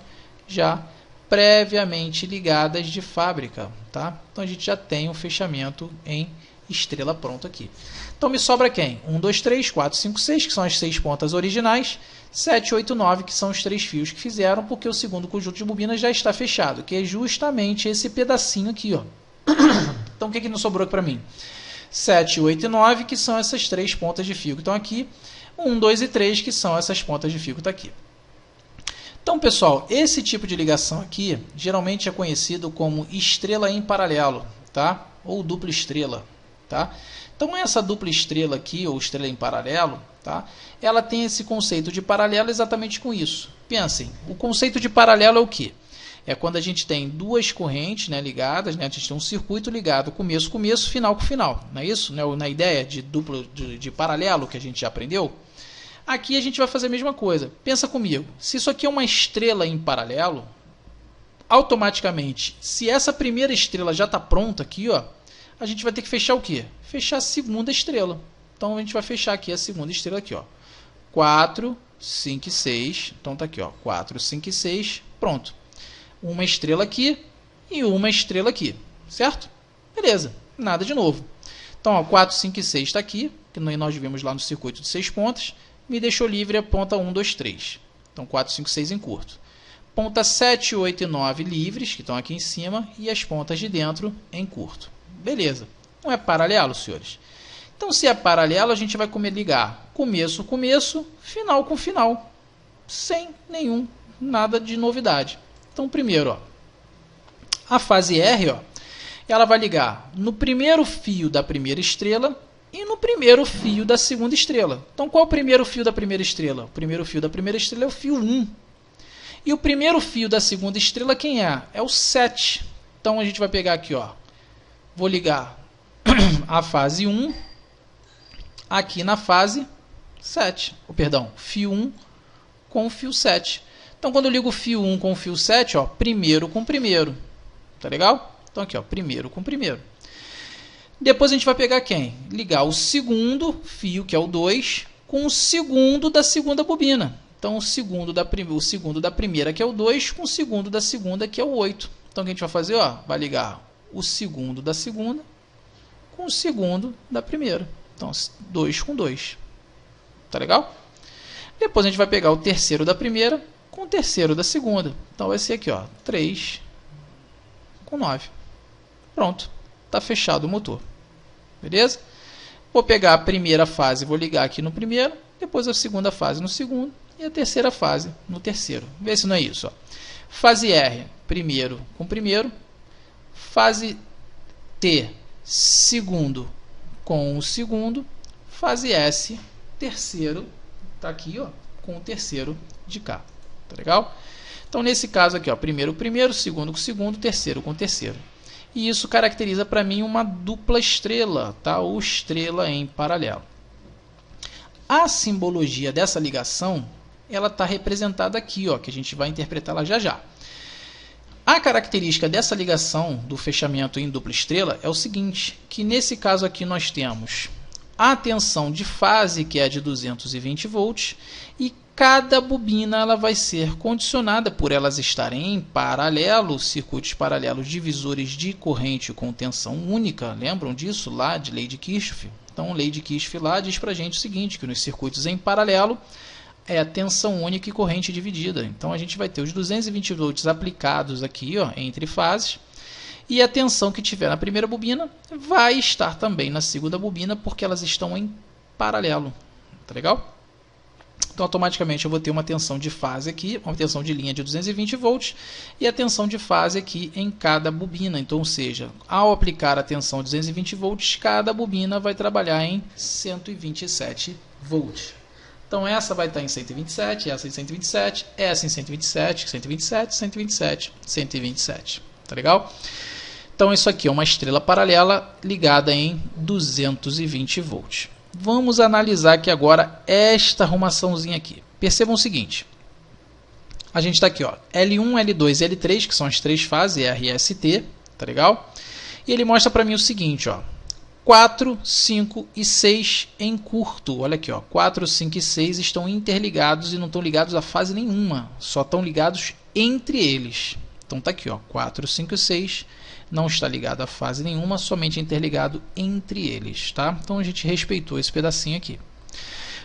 [SPEAKER 1] já previamente ligadas de fábrica, tá? Então, a gente já tem um fechamento em estrela pronto aqui. Então, me sobra quem? 1, 2, 3, 4, 5, 6, que são as 6 pontas originais, 7, 8, 9, que são os 3 fios que fizeram, porque o segundo conjunto de bobinas já está fechado, que é justamente esse pedacinho aqui, ó. Então, o que não sobrou para mim? 7, 8 e 9, que são essas 3 pontas de fio que estão aqui. 1, 2 e 3, que são essas pontas de fio que estão aqui. Então, pessoal, esse tipo de ligação aqui, geralmente é conhecido como estrela em paralelo, tá? Ou dupla estrela, tá? Então, essa dupla estrela aqui, ou estrela em paralelo, tá? Ela tem esse conceito de paralelo exatamente com isso. Pensem, o conceito de paralelo é o quê? é quando a gente tem duas correntes, né, ligadas, né, a gente tem um circuito ligado, começo, começo, final com final. Não é isso? Né, na ideia de duplo, de paralelo que a gente já aprendeu. Aqui a gente vai fazer a mesma coisa. Pensa comigo, se isso aqui é uma estrela em paralelo, automaticamente, se essa primeira estrela já está pronta aqui, ó, a gente vai ter que fechar o quê? Fechar a segunda estrela. Então a gente vai fechar aqui a segunda estrela aqui, ó. 4, 5 e 6. Então tá aqui, ó, 4, 5 e 6. Pronto. Uma estrela aqui e uma estrela aqui, certo? Beleza, nada de novo. Então, ó, 4, 5 e 6 está aqui, que nós vimos lá no circuito de 6 pontas. Me deixou livre a ponta 1, 2, 3. Então, 4, 5, 6 em curto. Ponta 7, 8 e 9 livres, que estão aqui em cima, e as pontas de dentro em curto. Beleza. Não é paralelo, senhores? Então, se é paralelo, a gente vai ligar começo, começo, final com final. Sem nada de novidade. Então, primeiro, ó, a fase R, ó, ela vai ligar no primeiro fio da primeira estrela e no primeiro fio da segunda estrela. Então, qual é o primeiro fio da primeira estrela? O primeiro fio da primeira estrela é o fio 1. E o primeiro fio da segunda estrela, quem é? É o 7. Então, a gente vai pegar aqui, ó, vou ligar a fase 1 aqui na fase 7. Perdão, fio 1 com o fio 7. Então, quando eu ligo o fio 1 com o fio 7, ó, primeiro com primeiro. Tá legal? Então, aqui, ó, primeiro com primeiro. Depois a gente vai pegar quem? Ligar o segundo fio, que é o 2, com o segundo da segunda bobina. Então, o segundo da primeira, que é o 2, com o segundo da segunda, que é o 8. Então, o que a gente vai fazer? Ó, vai ligar o segundo da segunda com o segundo da primeira. Então, 2 com 2. Tá legal? Depois a gente vai pegar o terceiro da primeira com o terceiro da segunda. Então, vai ser aqui, ó, 3 com 9. Pronto. Está fechado o motor. Beleza? Vou pegar a primeira fase, vou ligar aqui no primeiro, depois a segunda fase no segundo e a terceira fase no terceiro. Vê se não é isso. Ó. Fase R, primeiro com primeiro. Fase T, segundo com o segundo. Fase S, terceiro, está aqui, ó, com o terceiro de cá. Tá legal? Então, nesse caso aqui, ó, primeiro com primeiro, segundo com segundo, terceiro com terceiro. E isso caracteriza para mim uma dupla estrela, tá? Ou estrela em paralelo. A simbologia dessa ligação, ela está representada aqui, ó, que a gente vai interpretá-la já já. A característica dessa ligação do fechamento em dupla estrela é o seguinte, que nesse caso aqui nós temos a tensão de fase, que é de 220 volts, e cada bobina ela vai ser condicionada por elas estarem em paralelo, circuitos paralelos divisores de corrente com tensão única. Lembram disso lá de lei de Kirchhoff? Então, lei de Kirchhoff lá diz para a gente o seguinte, que nos circuitos em paralelo é a tensão única e corrente dividida. Então, a gente vai ter os 220 volts aplicados aqui, ó, entre fases, e a tensão que tiver na primeira bobina vai estar também na segunda bobina, porque elas estão em paralelo. Tá legal? Então, automaticamente, eu vou ter uma tensão de fase aqui, uma tensão de linha de 220 volts, e a tensão de fase aqui em cada bobina. Então, ou seja, ao aplicar a tensão de 220 volts, cada bobina vai trabalhar em 127 volts. Então, essa vai estar em 127, essa em 127, essa em 127, 127, 127, 127. Tá legal? Então, isso aqui é uma estrela paralela ligada em 220 volts. Vamos analisar aqui agora esta arrumaçãozinha aqui. Percebam o seguinte. A gente está aqui, ó, L1, L2 e L3, que são as três fases, R, S e T. Tá legal? E ele mostra para mim o seguinte, ó. 4, 5 e 6 em curto. Olha aqui, ó, 4, 5 e 6 estão interligados e não estão ligados a fase nenhuma. Só estão ligados entre eles. Então tá aqui, ó, 4, 5 e 6 não está ligado a fase nenhuma, somente interligado entre eles, tá? Então a gente respeitou esse pedacinho aqui.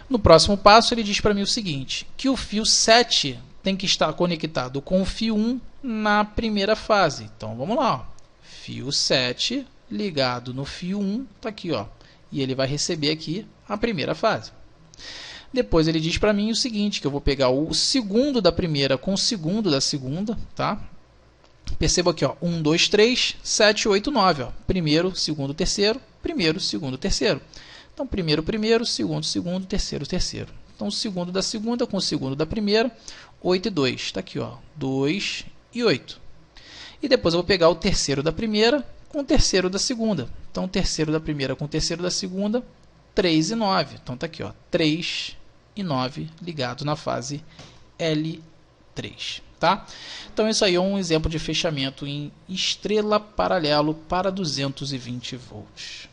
[SPEAKER 1] No próximo passo ele diz para mim o seguinte, que o fio 7 tem que estar conectado com o fio 1 na primeira fase. Então vamos lá, ó. Fio 7 ligado no fio 1, tá aqui, ó, e ele vai receber aqui a primeira fase. Depois ele diz para mim o seguinte, que eu vou pegar o segundo da primeira com o segundo da segunda, tá? Perceba aqui, ó, 1, 2, 3, 7, 8, 9. Ó. Primeiro, segundo, terceiro. Primeiro, segundo, terceiro. Então, primeiro, primeiro, segundo, segundo, terceiro, terceiro. Então, o segundo da segunda com o segundo da primeira, 8 e 2. Está aqui, ó, 2 e 8. E depois eu vou pegar o terceiro da primeira com o terceiro da segunda. Então, o terceiro da primeira com o terceiro da segunda, 3 e 9. Então, está aqui, ó, 3 e 9 ligados na fase L3. Tá? Então, isso aí é um exemplo de fechamento em estrela paralelo para 220 volts.